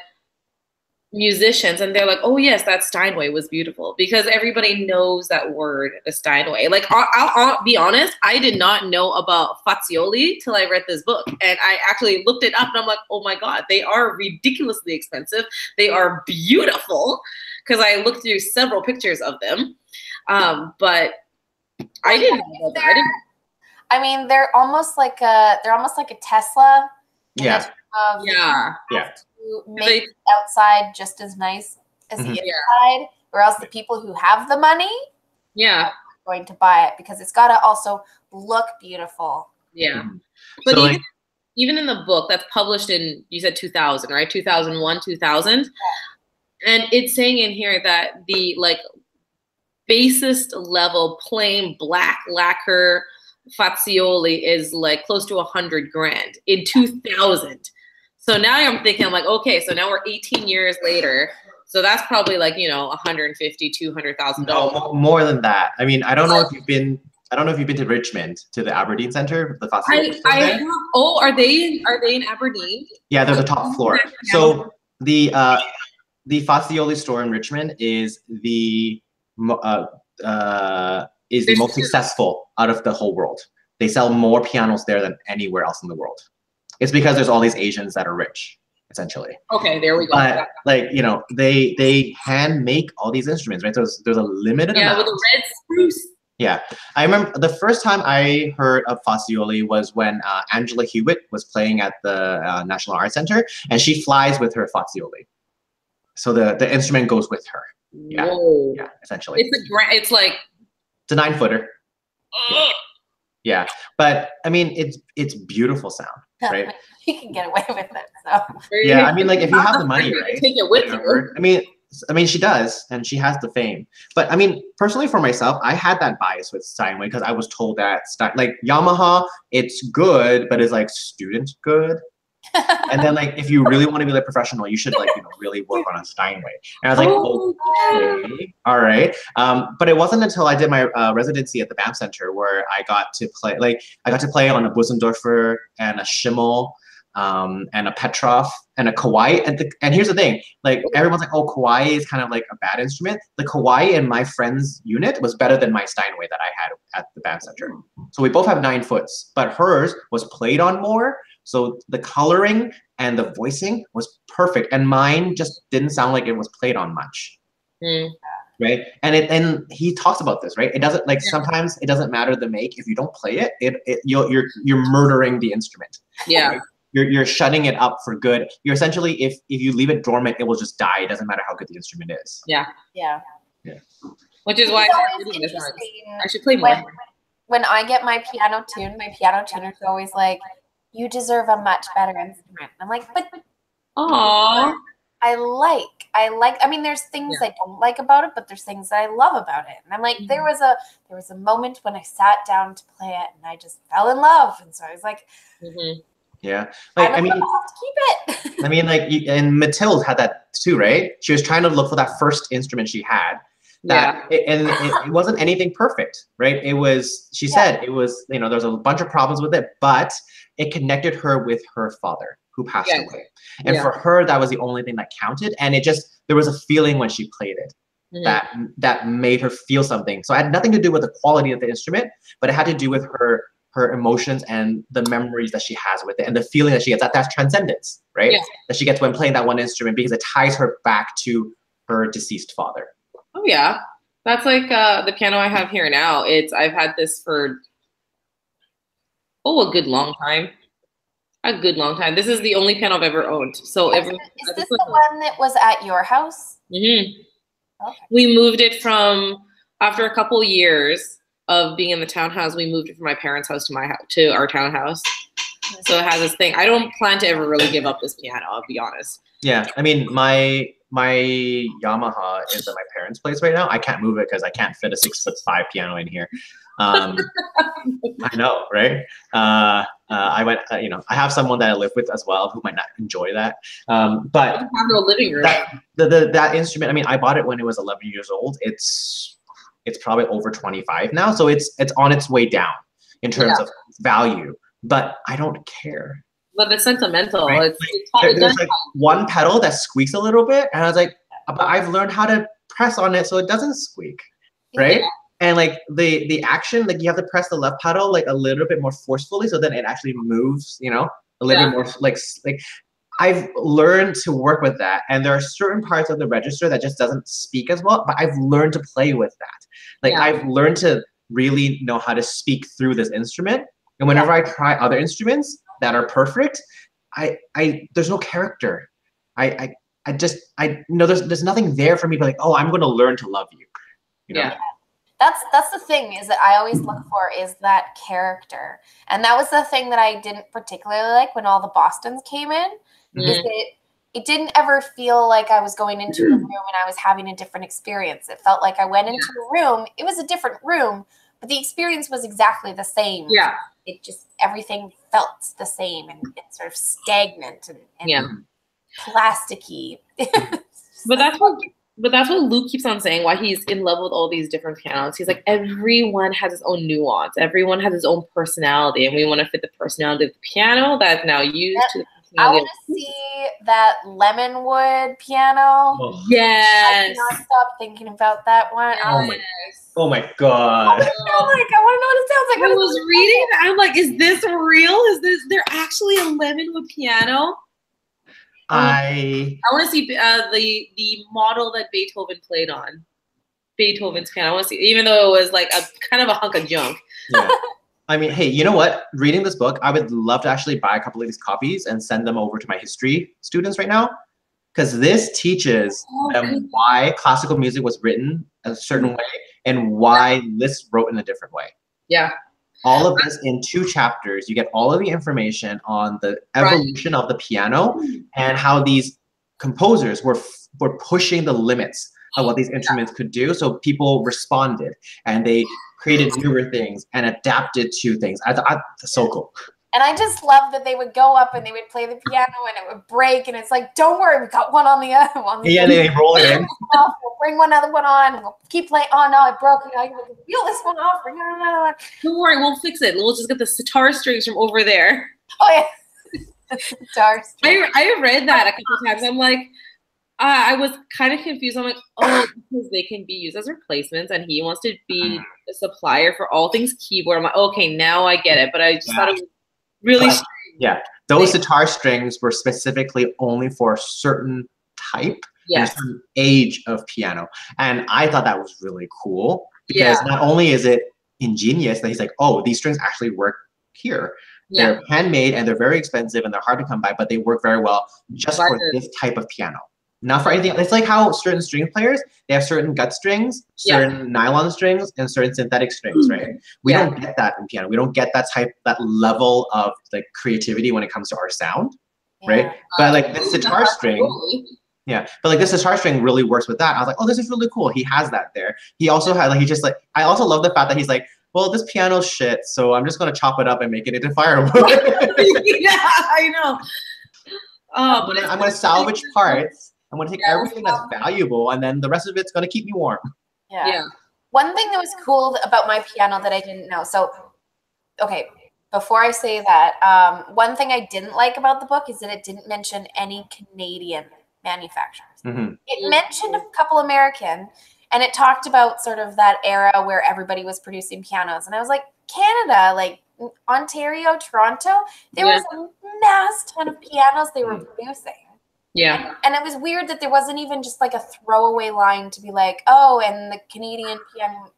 musicians and they're like, oh yes, that Steinway was beautiful, because everybody knows that word, the Steinway. Like I'll be honest, I did not know about Fazioli till I read this book, and I actually looked it up and I'm like, oh my god, they are ridiculously expensive, they are beautiful, because I looked through several pictures of them, but I didn't know that. I mean, they're almost like a Tesla. Yeah. Yeah. To make the outside just as nice as the inside, or else the people who have the money are going to buy it because it's got to also look beautiful. Yeah. But so even in the book that's published in, you said 2000, right? 2001, 2000. Yeah. And it's saying in here that the like basest level plain black lacquer Fazioli is like close to $100,000 in 2000. So now I'm thinking, I'm like, okay, so now we're 18 years later. So that's probably like, you know, $150,000, $200,000. No, more than that. I mean, I don't know if you've been to Richmond, to the Aberdeen Center, the Fazioli store there. Oh, are they in Aberdeen? Yeah, they're the top floor. So the Fazioli store in Richmond is the most successful out of the whole world. They sell more pianos there than anywhere else in the world. It's because there's all these Asians that are rich, essentially. Okay, there we go. But like, you know, they hand make all these instruments, right? There's a limited amount. Yeah, with the red spruce. Yeah, I remember the first time I heard of Fazioli was when Angela Hewitt was playing at the National Arts Center, and she flies with her Fazioli. So the instrument goes with her. Yeah, whoa. Yeah, essentially. It's like it's a 9-footer. Yeah, but I mean, it's beautiful sound, right? You can get away with it. So. Yeah, I mean, like if you have the money, right? Take it with you. I mean, she does, and she has the fame. But I mean, personally, for myself, I had that bias with Steinway because I was told that like Yamaha, it's good, but it's like student good. And then like if you really want to be like professional, you should like, you know, really work on a Steinway. And I was like, okay, all right. But it wasn't until I did my residency at the BAM Center where I got to play on a Busendorfer and a Schimmel, and a Petrov and a Kawai. And here's the thing, like everyone's like, oh, Kawai is kind of like a bad instrument. The Kawai in my friend's unit was better than my Steinway that I had at the BAM Center. So we both have 9 foots, but hers was played on more. So the coloring and the voicing was perfect, and mine just didn't sound like it was played on much, right? And he talks about this, right? It doesn't like sometimes it doesn't matter the make if you don't play it. You're murdering the instrument. Yeah, right? You're shutting it up for good. You're essentially if you leave it dormant, it will just die. It doesn't matter how good the instrument is. Yeah. Which is why I should play more. When I get my piano tuned, my piano tuner's always like, you deserve a much better instrument. I'm like, but aww. I mean, there's things I don't like about it, but there's things that I love about it. And I'm like, there was a moment when I sat down to play it and I just fell in love. And so I was like, yeah, like I mean, I'll have to keep it. I mean, like, and Mathilde had that too, right? She was trying to look for that first instrument she had. It wasn't anything perfect, right? It was, she said it was, you know, there's a bunch of problems with it, but it connected her with her father who passed away. And for her, that was the only thing that counted. And it just, there was a feeling when she played it that made her feel something. So it had nothing to do with the quality of the instrument, but it had to do with her emotions and the memories that she has with it and the feeling that she gets. That's transcendence, right? That she gets when playing that one instrument because it ties her back to her deceased father. Oh yeah, that's like the piano I have here now. I've had this for a good long time. This is the only piano I've ever owned. So is this the one that was at your house? Okay. We moved it after a couple years of being in the townhouse. We moved it from my parents' house to my house, to our townhouse. So it has this thing. I don't plan to ever really give up this piano, I'll be honest. Yeah, I mean, my Yamaha is at my parents' place right now. I can't move it because I can't fit a 6'5" piano in here. I know, right? I went, I have someone that I live with as well who might not enjoy that. But have no living room. That instrument, I mean, I bought it when it was 11 years old. It's probably over 25 now. So it's on its way down in terms of value, but I don't care. But it's sentimental. Right? There's like one pedal that squeaks a little bit, and I was like, but I've learned how to press on it so it doesn't squeak, right? Yeah. And like the action, like you have to press the left pedal like a little bit more forcefully, so then it actually moves, a little bit more like I've learned to work with that, and there are certain parts of the register that just doesn't speak as well, but I've learned to play with that. Like I've learned to really know how to speak through this instrument, and whenever I try other instruments that are perfect, there's no character. There's nothing there for me to be like, oh, I'm going to learn to love you. You know? Yeah. That's the thing is that I always look for is that character. And that was the thing that I didn't particularly like when all the Bostons came in. Is it didn't ever feel like I was going into a room and I was having a different experience. It felt like I went into a room. It was a different room, but the experience was exactly the same. Yeah. It just, everything felt the same and sort of stagnant and plasticky. But that's what Luke keeps on saying, why he's in love with all these different pianos. He's like, everyone has his own nuance. Everyone has his own personality, and we want to fit the personality of the piano that's now used to the personality. I want to see that Lemonwood piano. Oh. Yes. I cannot stop thinking about that one. Oh my god. I want to know what it sounds like. I was reading, I'm like, is this real? Is there actually a Lemonwood piano? I want to see the model that Beethoven played on. Beethoven's piano. I want to see, even though it was like a kind of a hunk of junk. Yeah. I mean, hey, you know what? Reading this book, I would love to actually buy a couple of these copies and send them over to my history students right now, because this teaches them why classical music was written a certain way and why Liszt wrote in a different way. Yeah. All of this in 2 chapters. You get all of the information on the evolution of the piano and how these composers were pushing the limits of what these instruments could do. So people responded and they created newer things and adapted to things. I that's so cool. And I just love that they would go up and they would play the piano and it would break. And it's like, don't worry, we got one on the other one. Yeah, they roll it in. We'll bring one other one on. And we'll keep playing. Oh, no, it broke. I can peel this one off. Bring another one. Don't worry, we'll fix it. We'll just get the sitar strings from over there. Oh, yeah. The sitar strings. I read that a couple times. I'm like, I was kind of confused. I'm like, oh, because they can be used as replacements, and he wants to be a supplier for all things keyboard. I'm like, okay, now I get it. But I just thought it was really strange. Yeah, those sitar strings were specifically only for a certain type and a certain age of piano. And I thought that was really cool because not only is it ingenious that he's like, oh, these strings actually work here. They're handmade and they're very expensive and they're hard to come by, but they work very well just for this type of piano. Not for anything. It's like how certain string players, they have certain gut strings, certain nylon strings, and certain synthetic strings, right? We don't get that in piano. We don't get that level of like creativity when it comes to our sound, right? But like this sitar string, but like this sitar string really works with that. I was like, oh, this is really cool. He has that there. He also had like, I also love the fact that he's like, well, this piano's shit, so I'm just gonna chop it up and make it into firewood. Yeah, I know. But I'm gonna salvage parts. I'm going to take everything that's valuable, and then the rest of it's going to keep me warm. Yeah. One thing that was cool about my piano that I didn't know. So, okay, before I say that, one thing I didn't like about the book is that it didn't mention any Canadian manufacturers. It mentioned a couple American, and it talked about sort of that era where everybody was producing pianos. And I was like, Canada, like Ontario, Toronto, there was a mass ton of pianos they were producing. Yeah. And it was weird that there wasn't even just like a throwaway line to be like, oh, and the Canadian piano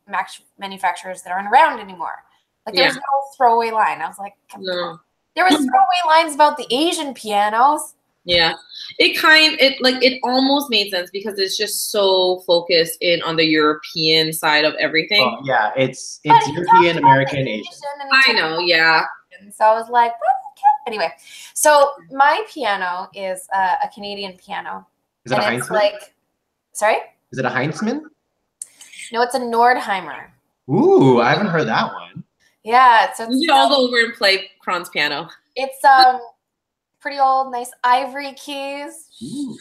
manufacturers that aren't around anymore. Like there was no throwaway line. I was like, no. There was throwaway lines about the Asian pianos. Yeah. It almost made sense because it's just so focused in on the European side of everything. Oh, yeah, it's European, American, Asian. I know, yeah. So I was like, what? Anyway, so my piano is a Canadian piano. Is it a Heinzmann? Sorry? Is it a Heinzmann? No, it's a Nordheimer. Ooh, I haven't heard that one. Yeah, so We should all go over and play Kron's piano. it's pretty old, nice ivory keys. Ooh.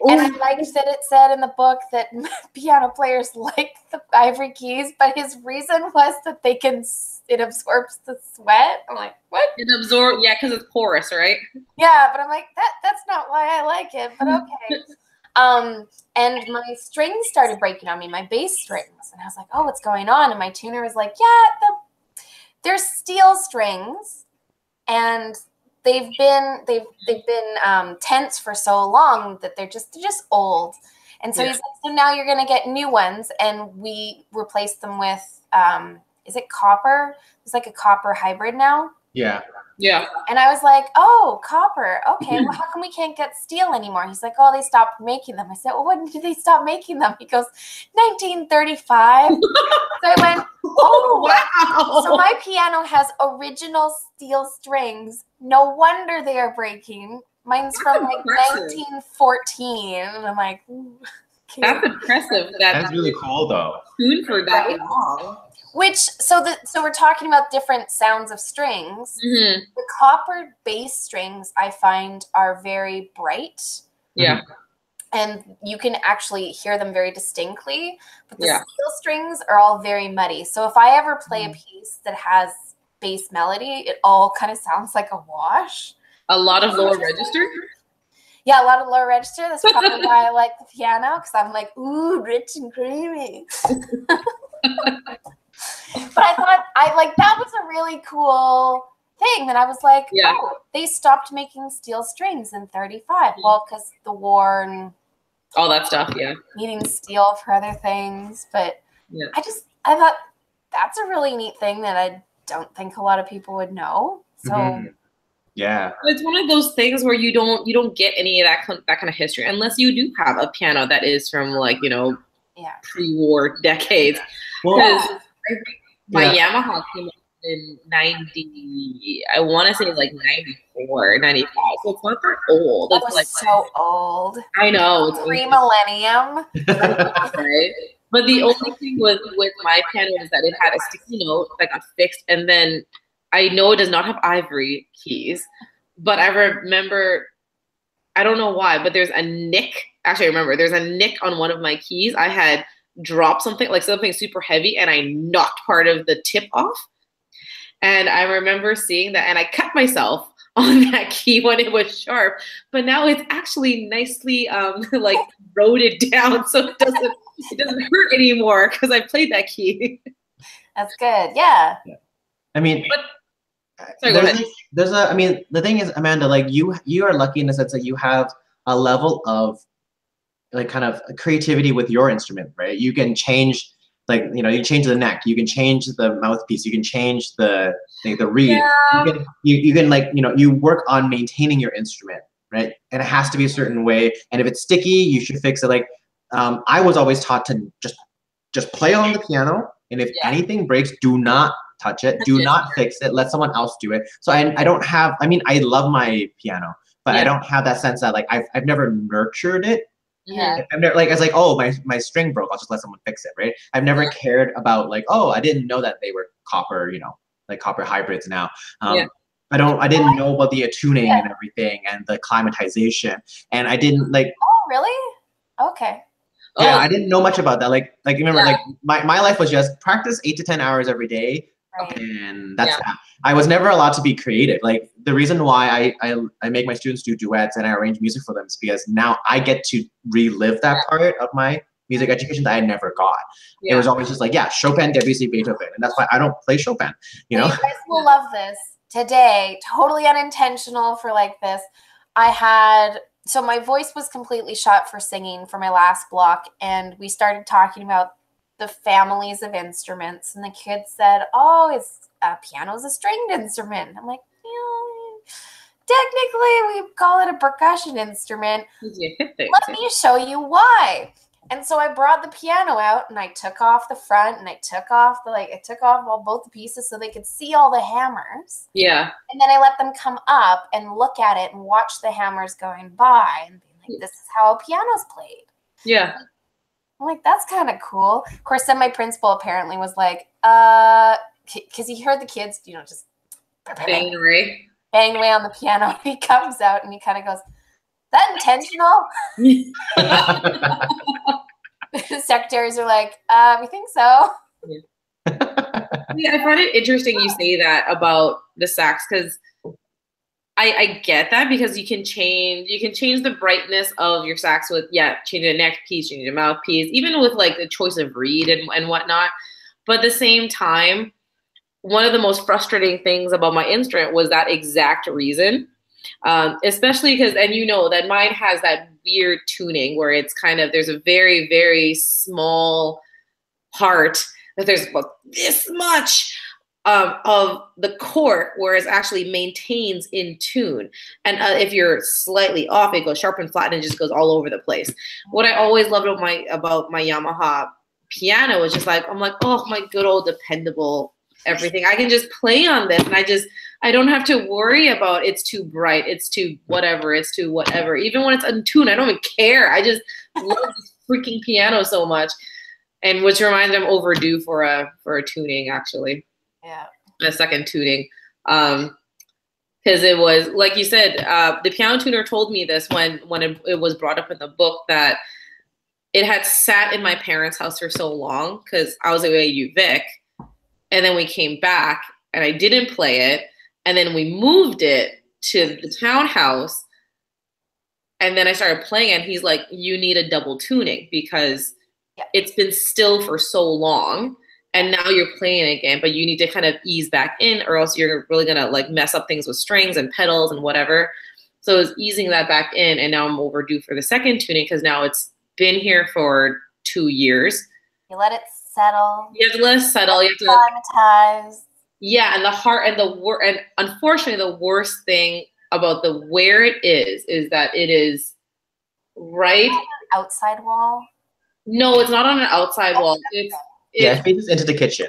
And I liked that it said in the book that piano players like the ivory keys, but his reason was that it absorbs the sweat. I'm like, what? It absorbs, yeah, because it's porous, right? Yeah, but I'm like, that's not why I like it, but okay. And my strings started breaking on me, my bass strings. And I was like, oh, what's going on? And my tuner was like, yeah, they're steel strings, and they've been tense for so long that they're just old. And so he's like, so now you're gonna get new ones, and we replaced them with is it copper? It's like a copper hybrid now. Yeah. Yeah. And I was like, oh, copper. Okay, well, how come we can't get steel anymore? He's like, oh, they stopped making them. I said, well, when did they stop making them? He goes, 1935. So I went, oh, wow. So my piano has original steel strings. No wonder they are breaking. Mine's from like 1914. And I'm like, ooh, okay. That's impressive. That's really cool, though. Tuned for that long. Which so we're talking about different sounds of strings. Mm-hmm. The copper bass strings I find are very bright. Yeah. And you can actually hear them very distinctly. But the steel strings are all very muddy. So if I ever play a piece that has bass melody, it all kind of sounds like a wash. A lot of lower register? Yeah, a lot of lower register. That's probably why I like the piano, because I'm like, ooh, rich and creamy. But I thought that was a really cool thing. And I was like, oh, they stopped making steel strings in 35. Well, because the war and all that stuff, needing steel for other things. But I thought that's a really neat thing that I don't think a lot of people would know. So yeah, it's one of those things where you don't get any of that kind of history unless you do have a piano that is from like pre-war decades. Because my Yamaha came out in 90, I want to say like 94, 95. So it's not that old. It's like so old. I know. It's pre-millennium. Right? But the only thing with my piano is that it had a sticky note that got fixed, and then I know it does not have ivory keys, but I remember, I don't know why, but there's a nick. Actually, I remember there's a nick on one of my keys. I had dropped something super heavy, and I knocked part of the tip off. And I remember seeing that, and I cut myself on that key when it was sharp. But now it's actually nicely like roded down, so it doesn't hurt anymore because I played that key. That's good. Yeah. I mean, sorry, go ahead. I mean, the thing is, Amanda, like you are lucky in the sense that you have a level of like kind of creativity with your instrument, right? You can change, like, you can change the neck, you can change the mouthpiece, you can change the reed. Yeah. You can like, you work on maintaining your instrument, right? And it has to be a certain way. And if it's sticky, you should fix it. Like, I was always taught to just play on the piano, and if anything breaks, do not touch it, do not fix it, let someone else do it. So I don't have, I mean, I love my piano, but I don't have that sense that like I've never nurtured it. Yeah. I've never, like, it's like, oh, my string broke, I'll just let someone fix it, right? I've never cared about like, oh, I didn't know that they were copper, like copper hybrids now. I didn't know about the tuning and everything and the climatization, and I didn't like. Oh, really? Okay. Yeah, I didn't know much about that. Like remember, like my life was just practice 8 to 10 hours every day. Right. And that's that. I was never allowed to be creative. Like the reason why I make my students do duets and I arrange music for them is because now I get to relive that part of my music education that I never got. Yeah. It was always just like, Chopin, Debussy, Beethoven. And that's why I don't play Chopin, You guys will love this. Today, totally unintentional for like this. So my voice was completely shot for singing for my last block, and we started talking about the families of instruments, and the kids said, oh, piano's a stringed instrument. I'm like, technically we call it a percussion instrument. Let me show you why. And so I brought the piano out, and I took off the front, and I took off both the pieces so they could see all the hammers. Yeah. And then I let them come up and look at it and watch the hammers going by and be like, this is how a piano's played. Yeah. I'm like, that's kind of cool. Of course, then my principal apparently was like, because he heard the kids, you know, just Banging away. banging away on the piano. He comes out and he kind of goes, "Is that intentional?" The secretaries are like, we think so. Yeah, I find it interesting you say that about the sax, because I get that, because you can change the brightness of your sax with changing the neck piece, changing the mouthpiece, even with like the choice of reed and whatnot. But at the same time, one of the most frustrating things about my instrument was that exact reason. Especially because, and you know that mine has that weird tuning where it's kind of, there's a very, very small part that there's about this much of the cork, where it actually maintains in tune. And if you're slightly off, it goes sharp and flat and it just goes all over the place. What I always loved about my Yamaha piano was just like, I'm like, oh, my good old dependable everything. I can just play on this, and I don't have to worry about it's too bright, it's too whatever. Even when it's untuned, I don't even care. I just love this freaking piano so much. And which reminds me, I'm overdue for a tuning, actually. Yeah. A second tuning. Because it was, like you said, the piano tuner told me this when it was brought up in the book, that it had sat in my parents' house for so long because I was away at UVic. And then we came back and I didn't play it. And then we moved it to the townhouse. And then I started playing it. And he's like, you need a double tuning because it's been still for so long. And now you're playing again, but you need to kind of ease back in, or else you're really going to like mess up things with strings and pedals and whatever. So it's easing that back in. And now I'm overdue for the second tuning because now it's been here for 2 years. You let it settle. You have to let it settle. You have to acclimatize. Yeah, and and unfortunately, the worst thing about where it is that it is right outside wall. No, it's not on an outside wall. It faces into the kitchen.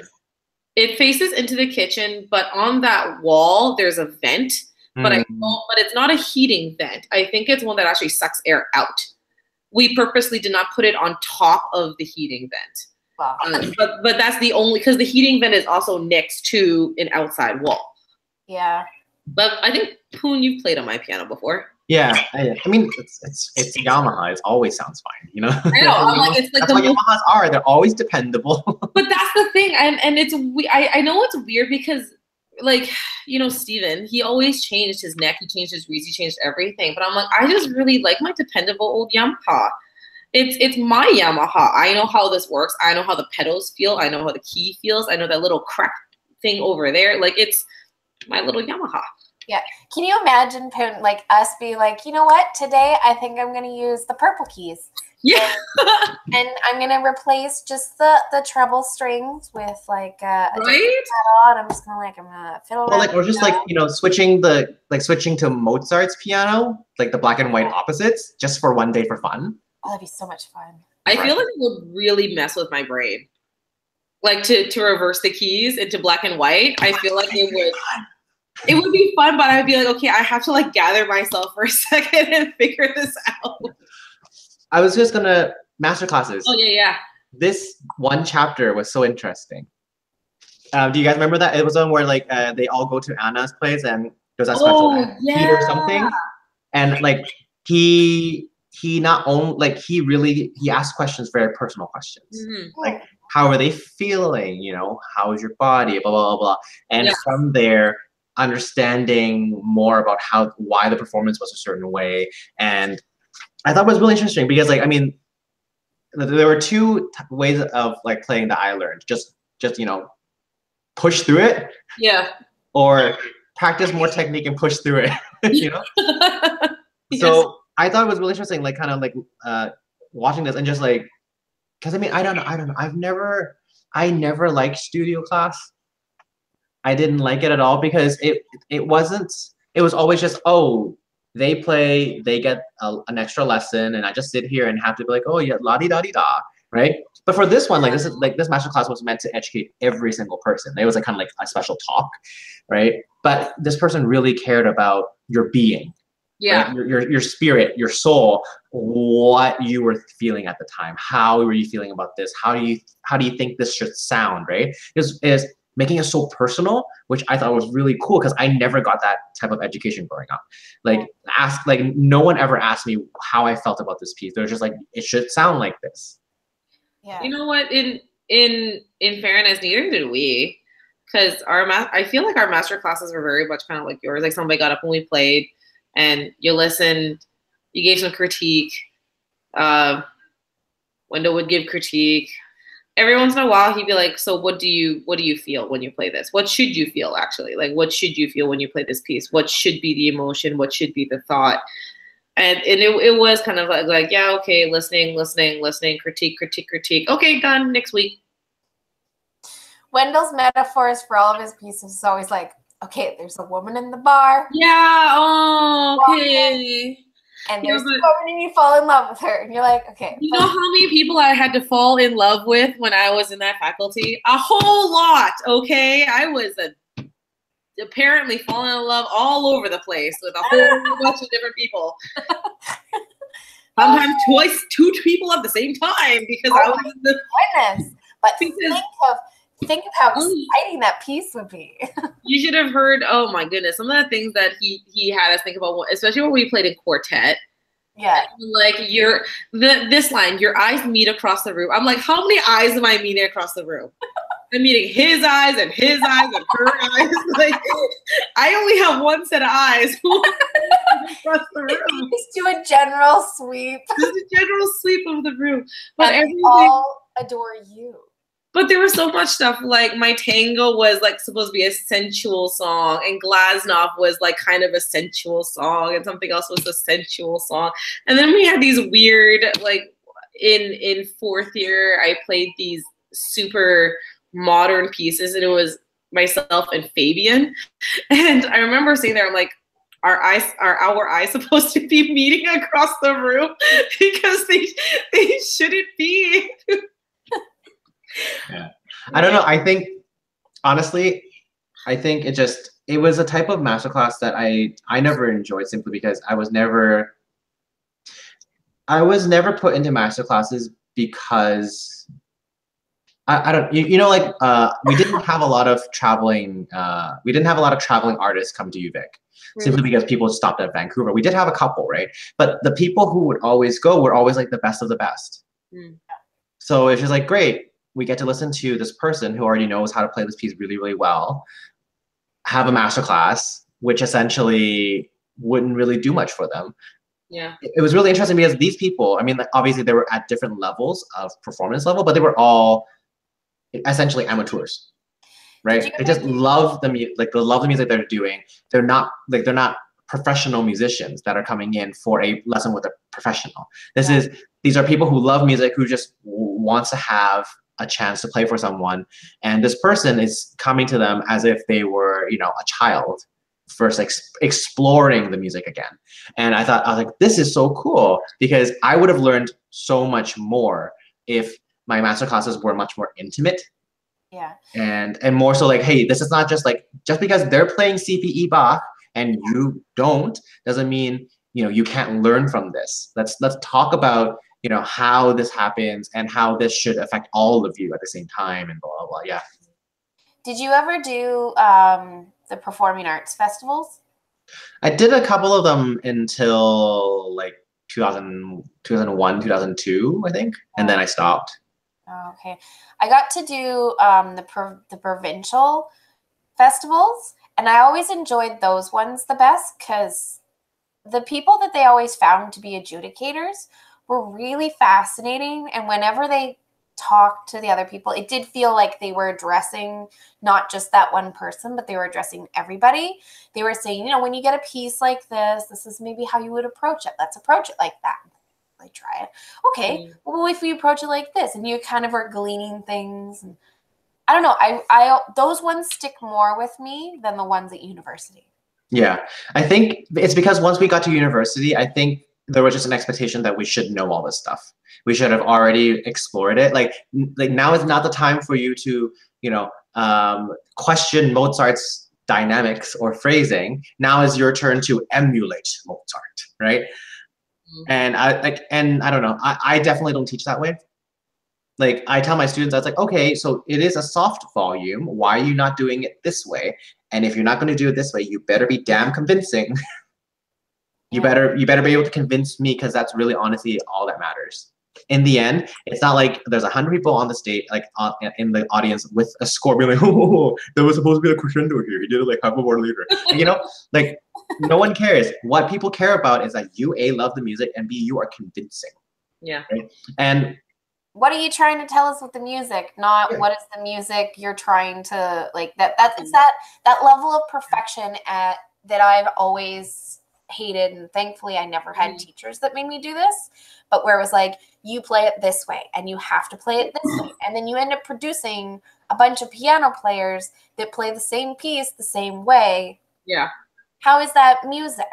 It faces into the kitchen, but on that wall there's a vent. But it's not a heating vent. I think it's one that actually sucks air out. We purposely did not put it on top of the heating vent. Wow. But that's the only, because the heating vent is also next to an outside wall. Yeah. But I think, Poon, you've played on my piano before. Yeah, I mean it's Yamaha. It always sounds fine, you know. I know. I'm like, it's like that's what Yamahas are. They're always dependable. But that's the thing, and it's I know it's weird because, like, you know, Steven, he always changed his neck, he changed his reeds, he changed everything. But I'm like, I just really like my dependable old Yamaha. It's my Yamaha. I know how this works. I know how the pedals feel. I know how the key feels. I know that little crack thing over there. Like, it's my little Yamaha. Yeah. Can you imagine, like, us be like, you know what? Today, I think I'm going to use the purple keys. Yeah. And I'm going to replace just the treble strings with, like, a right? pedal. And I'm just going to fiddle around. Like, or just, like, you know, switching to Mozart's piano, like the black and white opposites, just for one day for fun. Oh, that'd be so much fun. I feel like it would really mess with my brain. Like, to reverse the keys into black and white, I feel like it would... It would be fun, but I'd be like, okay, I have to like gather myself for a second and figure this out. I was just gonna master classes. Oh yeah. This one chapter was so interesting. Do you guys remember that? It was one where like they all go to Anna's place and there's that special heat or something, and like he not only like he asked questions, very personal questions, like how are they feeling? You know, how is your body? Blah blah blah blah, and from there, understanding more about why the performance was a certain way. And I thought it was really interesting because, like, I mean, there were two ways of like playing that I learned. Just you know, push through it. Yeah. Or practice more technique and push through it. You know. Yes. So I thought it was really interesting, like kind of like watching this and just like, because I mean, I don't know. I never liked studio class. I didn't like it at all because it was always just, oh, they play, they get an extra lesson, and I just sit here and have to be like, oh yeah, la-di-da-di-da, right? But for this one, like this master class was meant to educate every single person. It was like kind of like a special talk, right? But this person really cared about your being, Yeah. Right? Your spirit, your soul, what you were feeling at the time. How were you feeling about this? How do you think this should sound, right? Is making it so personal, which I thought was really cool because I never got that type of education growing up. Like no one ever asked me how I felt about this piece. They're just like, it should sound like this. Yeah. You know what? In fairness, neither did we, because I feel like our master classes were very much kind of like yours. Like somebody got up when we played, and you listened, you gave some critique. Wendell would give critique. Every once in a while, he'd be like, "So what do you feel when you play this? What should you feel actually? Like, what should you feel when you play this piece? What should be the emotion? What should be the thought?" And it was kind of like, yeah, okay, listening, critique. Okay, done, next week. Wendell's metaphors for all of his pieces is always like, okay, there's a woman in the bar. Yeah, oh, okay. And there's a woman and you fall in love with her. And you're like, okay. You know how many people I had to fall in love with when I was in that faculty? A whole lot, okay? I was apparently falling in love all over the place with a whole bunch of different people. Sometimes two people at the same time because I was in the goodness. But think of how exciting that piece would be. You should have heard, oh my goodness, some of the things that he had us think about, especially when we played in quartet. Yeah. Like this line, your eyes meet across the room. I'm like, how many eyes am I meeting across the room? I'm meeting his eyes and her eyes. Like, I only have one set of eyes across the room. Just do a general sweep. Just a general sweep of the room. But and everything, all adore you. But there was so much stuff. Like my tango was like supposed to be a sensual song, and Glasnost was like kind of a sensual song, and something else was a sensual song. And then we had these weird, like in fourth year, I played these super modern pieces, and it was myself and Fabian. And I remember sitting there, I'm like, are our eyes supposed to be meeting across the room? Because they shouldn't be. Yeah. I don't know. I think, honestly, it was a type of masterclass that I never enjoyed simply because I was never put into masterclasses because I don't, like, we didn't have a lot of traveling artists come to UVic simply because people stopped at Vancouver. We did have a couple, right? But the people who would always go were always like the best of the best. So it's just like, great. We get to listen to this person who already knows how to play this piece really, really well, have a masterclass, which essentially wouldn't really do much for them. Yeah. It was really interesting because these people, I mean, obviously they were at different levels of performance level, but they were all essentially amateurs, right? They just love the music they're doing. They're not professional musicians that are coming in for a lesson with a professional. These are people who love music, who just wants to have a chance to play for someone, and this person is coming to them as if they were, a child first exploring the music again. And I was like, this is so cool, because I would have learned so much more if my master classes were much more intimate. Yeah. And more so like, hey, this is not just because they're playing CPE Bach and you don't, doesn't mean, you can't learn from this. Let's talk about, how this happens and how this should affect all of you at the same time, and blah, blah, blah. Yeah. Did you ever do the performing arts festivals? I did a couple of them until like 2001, 2002, I think. And then I stopped. Oh, okay. I got to do the provincial festivals, and I always enjoyed those ones the best because the people that they always found to be adjudicators were really fascinating. And whenever they talked to the other people, it did feel like they were addressing not just that one person, but they were addressing everybody. They were saying, when you get a piece like this is maybe how you would approach it. Let's approach it like that. Like, try it. Okay, well, if we approach it like this, and you kind of are gleaning things, and I don't know, I those ones stick more with me than the ones at university. Yeah, I think it's because once we got to university, I think there was just an expectation that we should know all this stuff. We should have already explored it. Like now is not the time for you to, question Mozart's dynamics or phrasing. Now is your turn to emulate Mozart, right? And I don't know. I definitely don't teach that way. Like I tell my students, I was like, okay, so it is a soft volume. Why are you not doing it this way? And if you're not going to do it this way, you better be damn convincing. You better be able to convince me, because that's really honestly all that matters. In the end, it's not like there's 100 people on the stage, like in the audience with a score being like, oh, there was supposed to be a crescendo here. He did it like half a bar later. You know, like no one cares. What people care about is that you A, love the music, and B, you are convincing. Yeah. Right? And what are you trying to tell us with the music? Not what is the music you're trying to like. That's that level of perfection that I've always hated, and thankfully I never had teachers that made me do this. But where it was like, you play it this way, and you have to play it this way, and then you end up producing a bunch of piano players that play the same piece the same way. Yeah. How is that music?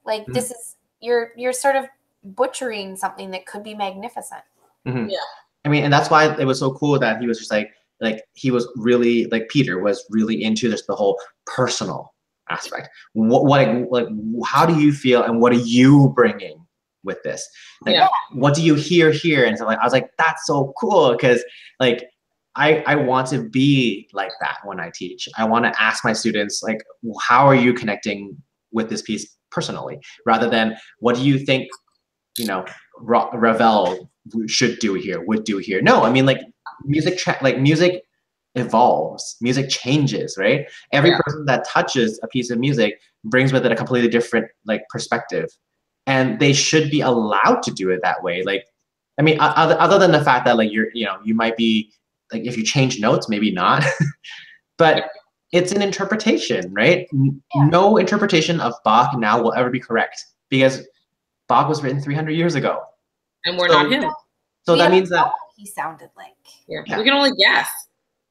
Like this is you're sort of butchering something that could be magnificent. Mm-hmm. Yeah. I mean, and that's why it was so cool that he was just like he was really, like Peter was really into just the whole personal aspect. What how do you feel, and what are you bringing with this? Like, what do you hear here? And so like, I was like, that's so cool, because like I want to be like that when I teach. I want to ask my students, like, how are you connecting with this piece personally, rather than what do you think, you know, Ravel should do here, would do here. No, I mean, like music evolves, music changes, right? Every person that touches a piece of music brings with it a completely different like perspective, and they should be allowed to do it that way. Like, I mean, other than the fact that like you might be like, if you change notes, maybe not, but it's an interpretation, right? No interpretation of Bach now will ever be correct, because Bach was written 300 years ago. And we're not him. So that means that he sounded like. Yeah. We can only guess.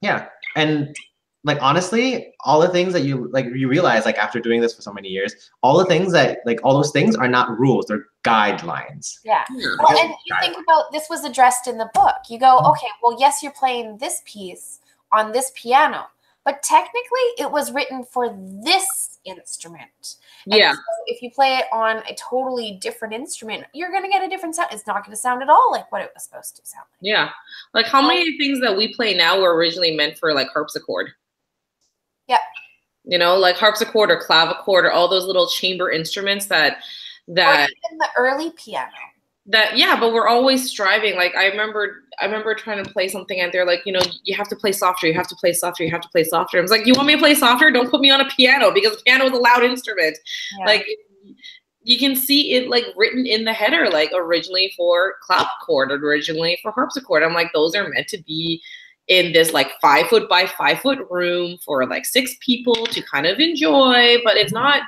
Yeah. And like, honestly, all the things that you realize, like after doing this for so many years, all the things that like, all those things are not rules, they're guidelines. Yeah. Well, and you think about, this was addressed in the book. You go, okay, well, yes, you're playing this piece on this piano, but technically it was written for this instrument. And so if you play it on a totally different instrument, you're going to get a different sound. It's not going to sound at all like what it was supposed to sound like. Yeah. Like how many things that we play now were originally meant for like harpsichord? Yeah. You know, like harpsichord or clavichord or all those little chamber instruments that or even the early piano. But we're always striving. Like I remember trying to play something and they're like, you know, you have to play softer, you have to play softer, you have to play softer. I was like, you want me to play softer? Don't put me on a piano, because piano is a loud instrument. Yeah. Like you can see it like written in the header, like originally for clavichord, originally for harpsichord. I'm like, those are meant to be in this like 5 foot by 5 foot room for like 6 people to kind of enjoy, but it's not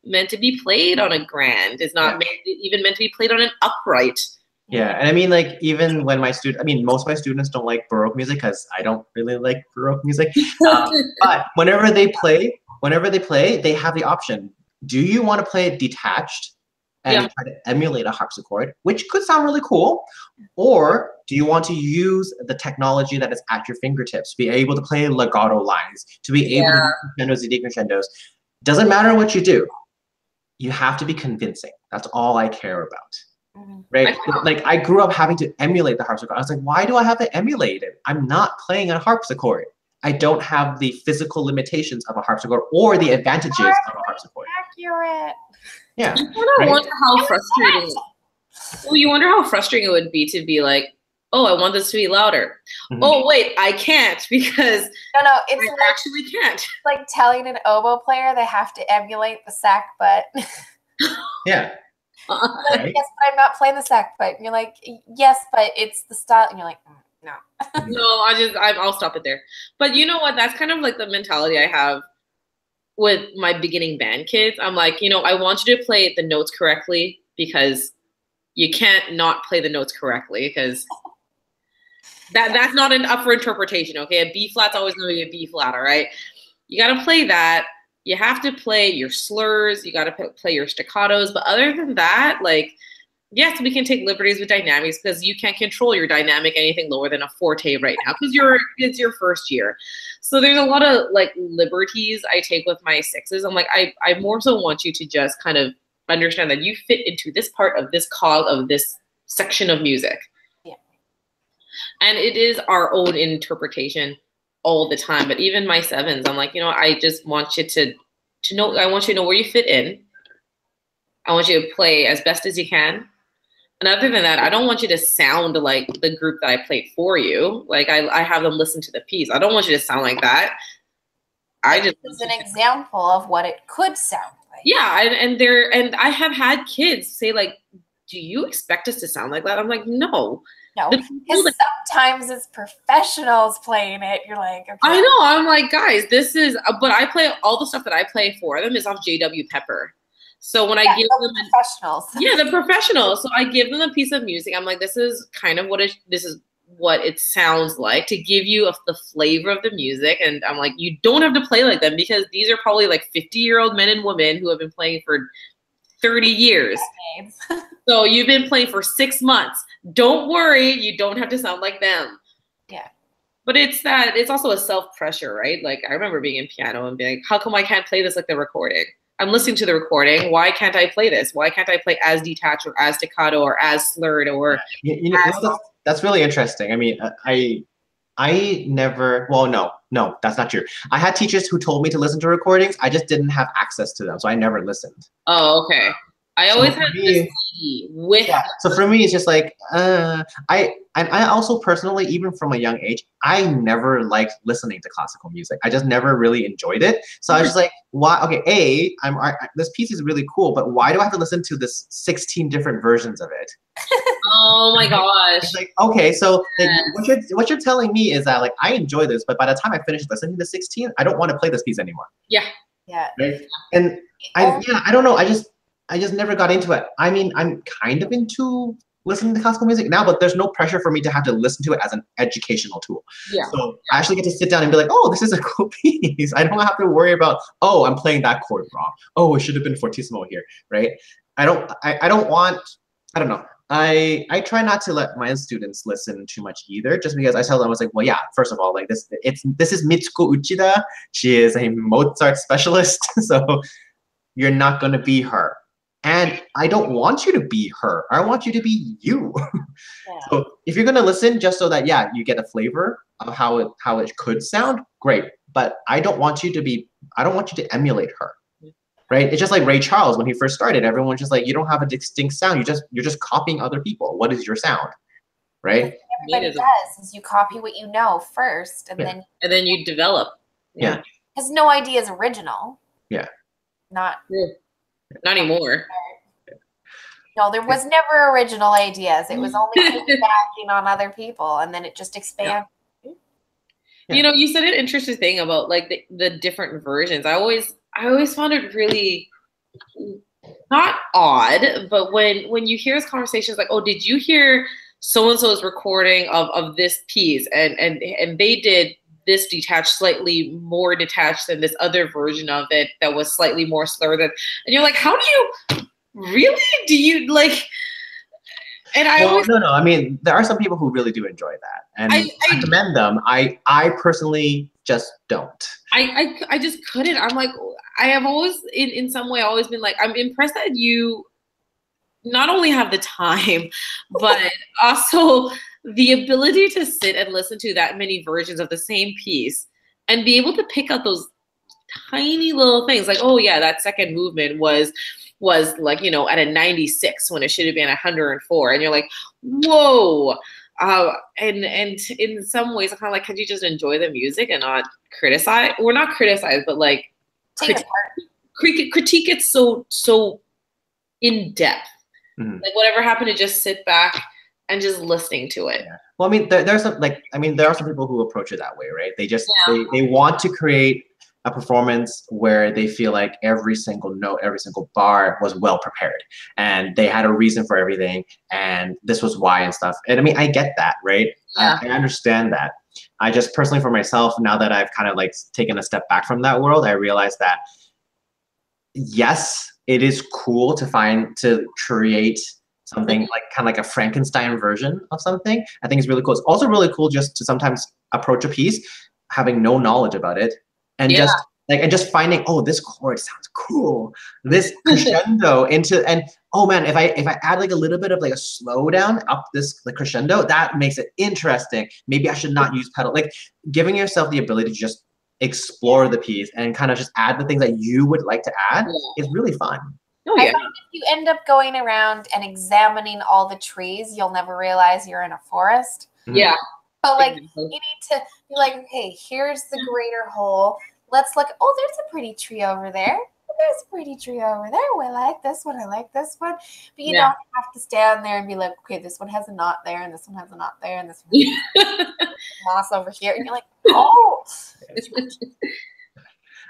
meant to be played on a grand. It's not even meant to be played on an upright. Yeah, and I mean, like, even when most of my students don't like Baroque music, because I don't really like Baroque music. But whenever they play, they have the option. Do you want to play it detached and try to emulate a harpsichord, which could sound really cool? Or do you want to use the technology that is at your fingertips to be able to play legato lines, to be able to do crescendos and decrescendos? Doesn't matter what you do. You have to be convincing. That's all I care about. Right? Like I grew up having to emulate the harpsichord. I was like, why do I have to emulate it? I'm not playing a harpsichord. I don't have the physical limitations of a harpsichord or the advantages of a harpsichord. Accurate. Yeah. I wonder how frustrating. Well, you wonder how frustrating it would be to be like, oh, I want this to be louder. Oh, wait, I can't, because it's I actually can't. It's like telling an oboe player they have to emulate the sack butt. Yeah. Like, yes, but I'm not playing the sack butt. And you're like, yes, but it's the style. And you're like, no. No, I'll stop it there. But you know what? That's kind of like the mentality I have with my beginning band kids. I'm like, you know, I want you to play the notes correctly, because you can't not play the notes correctly, because that's not up for interpretation, okay? A B flat's always going to be a B flat, all right? You got to play that. You have to play your slurs. You got to play your staccatos. But other than that, like, yes, we can take liberties with dynamics because you can't control your dynamic anything lower than a forte right now because it's your first year. So there's a lot of like liberties I take with my sixes. I'm like, I more so want you to just kind of understand that you fit into this part of this cog of this section of music. Yeah. And it is our own interpretation all the time. But even my sevens, I'm like, you know, I just want you to know, I want you to know where you fit in. I want you to play as best as you can. And other than that, I don't want you to sound like the group that I played for you. Like I have them listen to the piece. I don't want you to sound like that. This is an example of what it could sound like. Yeah, and I have had kids say like, "Do you expect us to sound like that?" I'm like, "No." No, because sometimes it's professionals playing it. You're like, okay. I know. I'm like, guys, this is. But I play all the stuff that I play for them is off JW Pepper. So when I give them the professionals, the professionals. So I give them a piece of music. I'm like, this is kind of what it sounds like to give you the flavor of the music. And I'm like, you don't have to play like them because these are probably like 50-year-old men and women who have been playing for 30 years. So you've been playing for 6 months. Don't worry, you don't have to sound like them. Yeah. But it's also a self-pressure, right? Like I remember being in piano and being like, how come I can't play this like the recording? I'm listening to the recording. Why can't I play this? Why can't I play as detached or as staccato or as slurred or that's really interesting. I mean, I never, well, no, that's not true. I had teachers who told me to listen to recordings. I just didn't have access to them, so I never listened. Oh, okay. I always had this CD with. Yeah. So for me, it's just like I also personally, even from a young age, I never liked listening to classical music. I just never really enjoyed it. So I was just like, why? Okay, this piece is really cool, but why do I have to listen to this 16 different versions of it? Oh my gosh! It's like, okay, so like, what you're telling me is that like I enjoy this, but by the time I finish listening to 16, I don't want to play this piece anymore. Yeah. Yeah. Right? And I don't know. I just never got into it. I mean, I'm kind of into listening to classical music now, but there's no pressure for me to have to listen to it as an educational tool. Yeah. So I actually get to sit down and be like, oh, this is a cool piece. I don't have to worry about, oh, I'm playing that chord wrong. Oh, it should have been fortissimo here, right? I don't know. I try not to let my students listen too much either, just because I tell them, I was like, well, yeah, first of all, like this is Mitsuko Uchida. She is a Mozart specialist, so you're not going to be her. And I don't want you to be her. I want you to be you. Yeah. So if you're going to listen just so that, yeah, you get a flavor of how it could sound, great. But I don't want you to emulate her. Right? It's just like Ray Charles when he first started. Everyone's just like, you don't have a distinct sound. You're just copying other people. What is your sound? Right? Everybody does is you copy what you know first, and then you develop. Yeah. Because no idea is original. Yeah. Not anymore. No, there was never original ideas. It was only piggybacking on other people, and then it just expanded. Yeah. You know, you said an interesting thing about like the different versions. I always found it really not odd, but when you hear these conversations like, oh, did you hear so-and-so's recording of this piece and they did this detached, slightly more detached than this other version of it that was slightly more slurred. And you're like, how do you like, and no. I mean, there are some people who really do enjoy that, and I commend them. I personally just don't. I just couldn't. I'm like, I have always, in some way, always been like, I'm impressed that you not only have the time, but also the ability to sit and listen to that many versions of the same piece and be able to pick out those tiny little things. Like, oh yeah, that second movement was like, you know, at a 96 when it should have been 104. And you're like, whoa. And in some ways, I'm kind of like, could you just enjoy the music and not criticize? Or not criticize, but like critique it so in depth. Mm-hmm. Like whatever happened to just sit back and just listening to it. Yeah. Well, I mean, there are some people who approach it that way, right? They just they want to create a performance where they feel like every single note, every single bar was well prepared, and they had a reason for everything, and this was why and stuff. And I mean, I get that, right? Yeah. I understand that. I just personally, for myself, now that I've kind of like taken a step back from that world, I realize that yes, it is cool to create something like kind of like a Frankenstein version of something, I think is really cool. It's also really cool just to sometimes approach a piece having no knowledge about it and just finding, oh, this chord sounds cool, this crescendo into, and oh man, if I add like a little bit of like a slowdown up this like crescendo, that makes it interesting. Maybe I should not use pedal. Like giving yourself the ability to just explore the piece and kind of just add the things that you would like to add is really fun. Oh, yeah. I find if you end up going around and examining all the trees, you'll never realize you're in a forest. Yeah. But like you need to be like, hey, here's the greater whole. Let's look. Oh, there's a pretty tree over there. There's a pretty tree over there. Oh, I like this one. I like this one. But you don't have to stand there and be like, okay, this one has a knot there, and this one has a knot there, and this one has moss over here. And you're like, oh.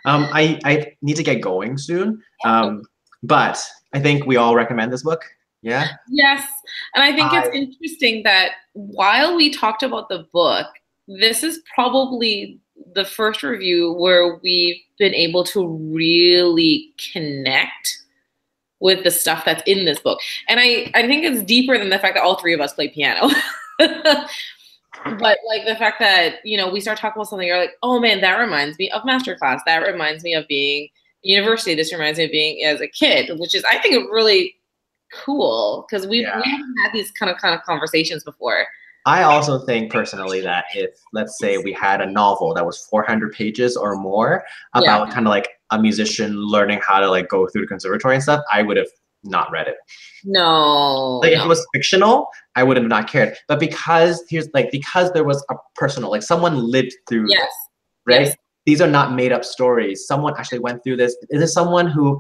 I need to get going soon. But I think we all recommend this book. Yeah. Yes. And I think it's interesting that while we talked about the book, this is probably the first review where we've been able to really connect with the stuff that's in this book. And I think it's deeper than the fact that all three of us play piano. But like the fact that, you know, we start talking about something, you're like, oh man, that reminds me of masterclass. That reminds me of being university. This reminds me of being as a kid, which is, I think, really cool because we haven't had these kind of conversations before. I also think personally that if, let's say, we had a novel that was 400 pages or more about kind of like a musician learning how to like go through the conservatory and stuff, I would have not read it. No. Like if it was fictional, I would have not cared. But because because there was a personal, like someone lived through this, right? Yes. These are not made up stories. Someone actually went through this. This is someone who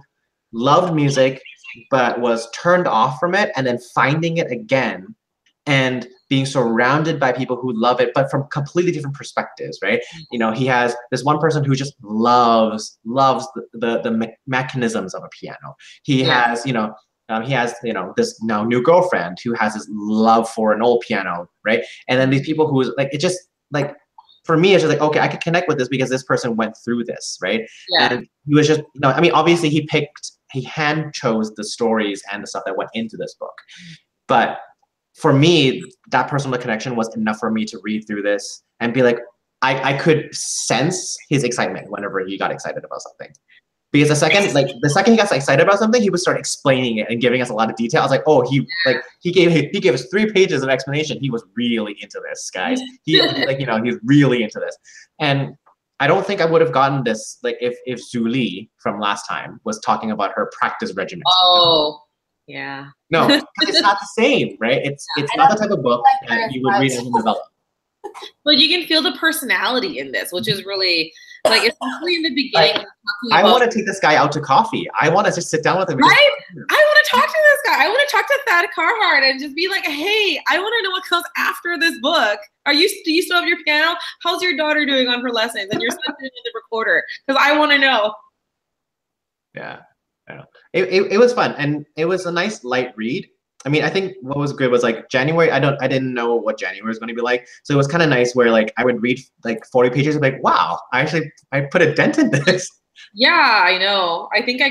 loved music but was turned off from it and then finding it again and being surrounded by people who love it, but from completely different perspectives, right? You know, he has this one person who just loves the mechanisms of a piano. He has, this now new girlfriend who has this love for an old piano, right? And then these people who like, it just like, for me, it's just like, okay, I could connect with this because this person went through this, right? Yeah. And he was just, I mean, obviously he hand chose the stories and the stuff that went into this book. But for me, that personal connection was enough for me to read through this and be like, I could sense his excitement whenever he got excited about something. Because the second he got excited about something, he would start explaining it and giving us a lot of detail. I was like, oh, he gave us 3 pages of explanation. He was really into this, guys. He's really into this. And I don't think I would have gotten this if Zhu Li from last time was talking about her practice regimen. Oh, yeah. No, it's not the same, right? It's not the type of book that you would read and develop. But you can feel the personality in this, which is really, like, especially in the beginning. I want to take this guy out to coffee. I want to just sit down with him. Right? I want to talk to this guy. I want to talk to Thad Carhart and just be like, hey, I want to know what comes after this book. Do you still have your piano? How's your daughter doing on her lessons? And you're sending it in the recorder because I want to know. Yeah, I know. It was fun and it was a nice light read. I mean, I think what was good was like January. I didn't know what January was going to be like, so it was kind of nice where like I would read like 40 pages and be like, wow, I put a dent in this. Yeah, I know. I think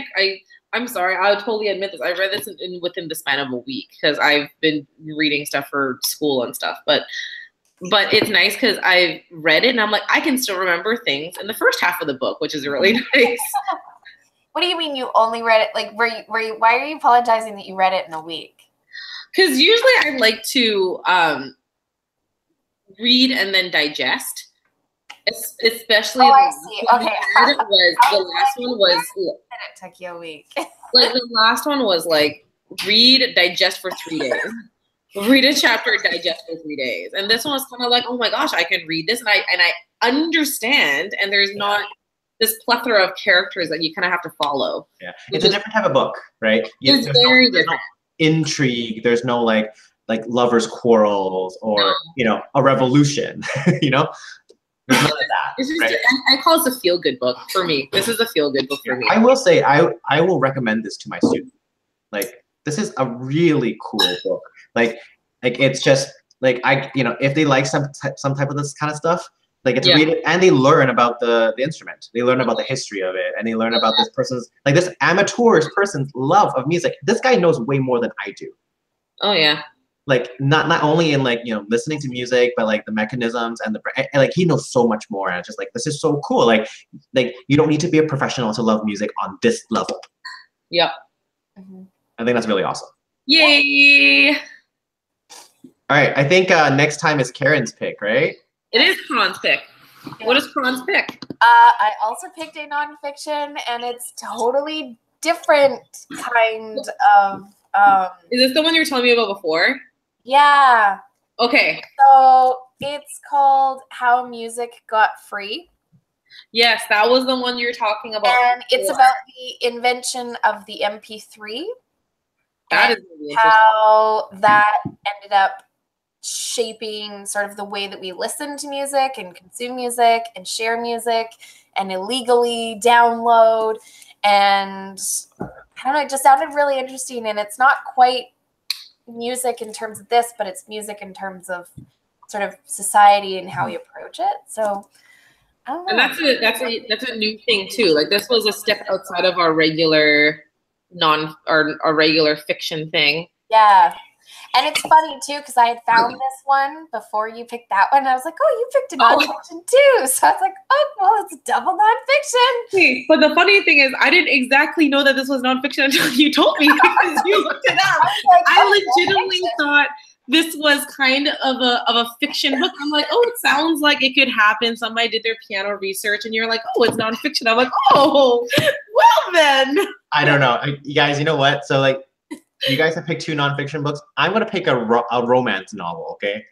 I'm sorry. I'll totally admit this. I read this within the span of a week because I've been reading stuff for school and stuff. But it's nice because I've read it and I'm like, I can still remember things in the first half of the book, which is really nice. What do you mean you only read it? Like, why are you apologizing that you read it in a week? Because usually I like to read and then digest, especially. Oh, I see. Okay. The last one was. It took you a week. Like the last one was like read, digest for 3 days. Read a chapter, digest for 3 days, and this one was kind of like, oh my gosh, I can read this and I understand, and there's not this plethora of characters that you kind of have to follow. Yeah, it's a different type of book, right? It's very different. Intrigue, there's no like lovers quarrels or a revolution. There's none of that. It's just, I call this a feel-good book for me. This is a feel-good book for me. I will say I will recommend this to my students. Like, this is a really cool book. Like it's just like if they like some type of this kind of stuff, they get to read it and they learn about the instrument. They learn about the history of it and they learn about this person's, like this amateurish person's love of music. This guy knows way more than I do. Oh yeah. Like not only in like, you know, listening to music, but like the mechanisms and and like he knows so much more. And it's just like, this is so cool. Like you don't need to be a professional to love music on this level. Yep. I think that's really awesome. Yay! All right, I think next time is Karen's pick, right? It is Kron's pick. Yeah. What is Kron's pick? I also picked a nonfiction, and it's totally different kind of. Is this the one you were telling me about before? Yeah. Okay. So it's called How Music Got Free. Yes, that was the one you were talking about. And it's about the invention of the MP3. That is really how that ended up shaping sort of the way that we listen to music and consume music and share music and illegally download. And I don't know, it just sounded really interesting. And it's not quite music in terms of this, but it's music in terms of sort of society and how we approach it. So I don't know. And that's a new thing too. Like this was a step outside of our regular regular fiction thing. Yeah. And it's funny too, because I had found this one before you picked that one. And I was like, oh, you picked a nonfiction too. So I was like, oh, well, it's double nonfiction. But the funny thing is, I didn't exactly know that this was nonfiction until you told me because you looked it up. I legitimately thought this was kind of a fiction book. I'm like, oh, it sounds like it could happen. Somebody did their piano research, and you're like, oh, it's nonfiction. I'm like, oh, well then. I don't know, you guys. You know what? So like, you guys have picked 2 nonfiction books. I'm gonna pick a romance novel. Okay.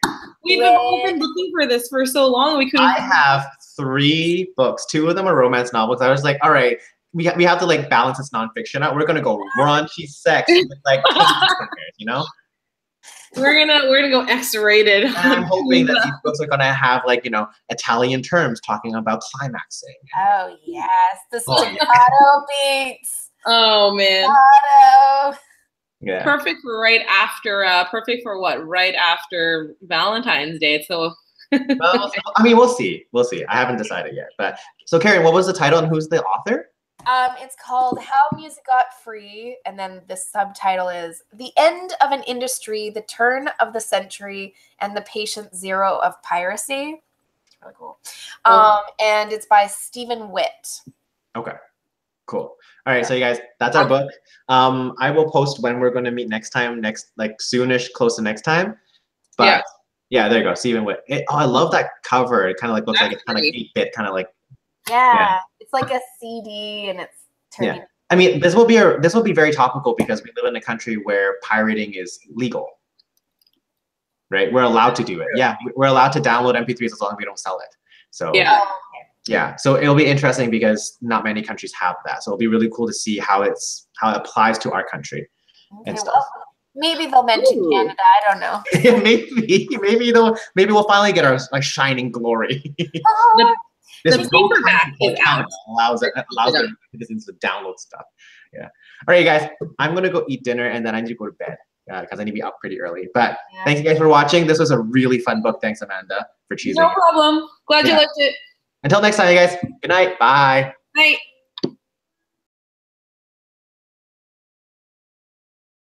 We've been looking for this for so long. We couldn't. I have 3 books. 2 of them are romance novels. I was like, all right, we have to like balance this nonfiction out. We're gonna go raunchy sex with like, you know. We're gonna go X-rated. And I'm hoping that these books are gonna have like, you know, Italian terms talking about climaxing. Oh yes, the staccato beats. Oh man. Staccato. Yeah. Perfect for right after Valentine's Day. So. Well, I mean, we'll see. I haven't decided yet. But so, Karen, what was the title and who's the author? It's called How Music Got Free, and then the subtitle is The End of an Industry, The Turn of the Century, and the Patient Zero of Piracy. It's really cool. And it's by Stephen Witt. Okay, cool. All right, so you guys, that's our book. I will post when we're going to meet next time, like soonish, close to next time. But yeah, there you go, Stephen Witt. I love that cover. It kind of like looks like it's kind of 8-bit, kind of like. Yeah, it's like a CD, and it's turning. Yeah, I mean, this will be very topical because we live in a country where pirating is legal. Right, we're allowed to do it. Yeah, we're allowed to download MP3s as long as we don't sell it. So yeah, so it'll be interesting because not many countries have that. So it'll be really cool to see how it applies to our country and stuff. Well, maybe they'll mention Canada. I don't know. Yeah, maybe we'll finally get our shining glory. The paperback is out. Allows their citizens to download stuff. Yeah. All right, you guys. I'm gonna go eat dinner and then I need to go to bed because I need to be up pretty early. But thank you guys for watching. This was a really fun book. Thanks, Amanda, for choosing. No problem. Glad you liked it. Until next time, you guys. Good night. Bye. Night.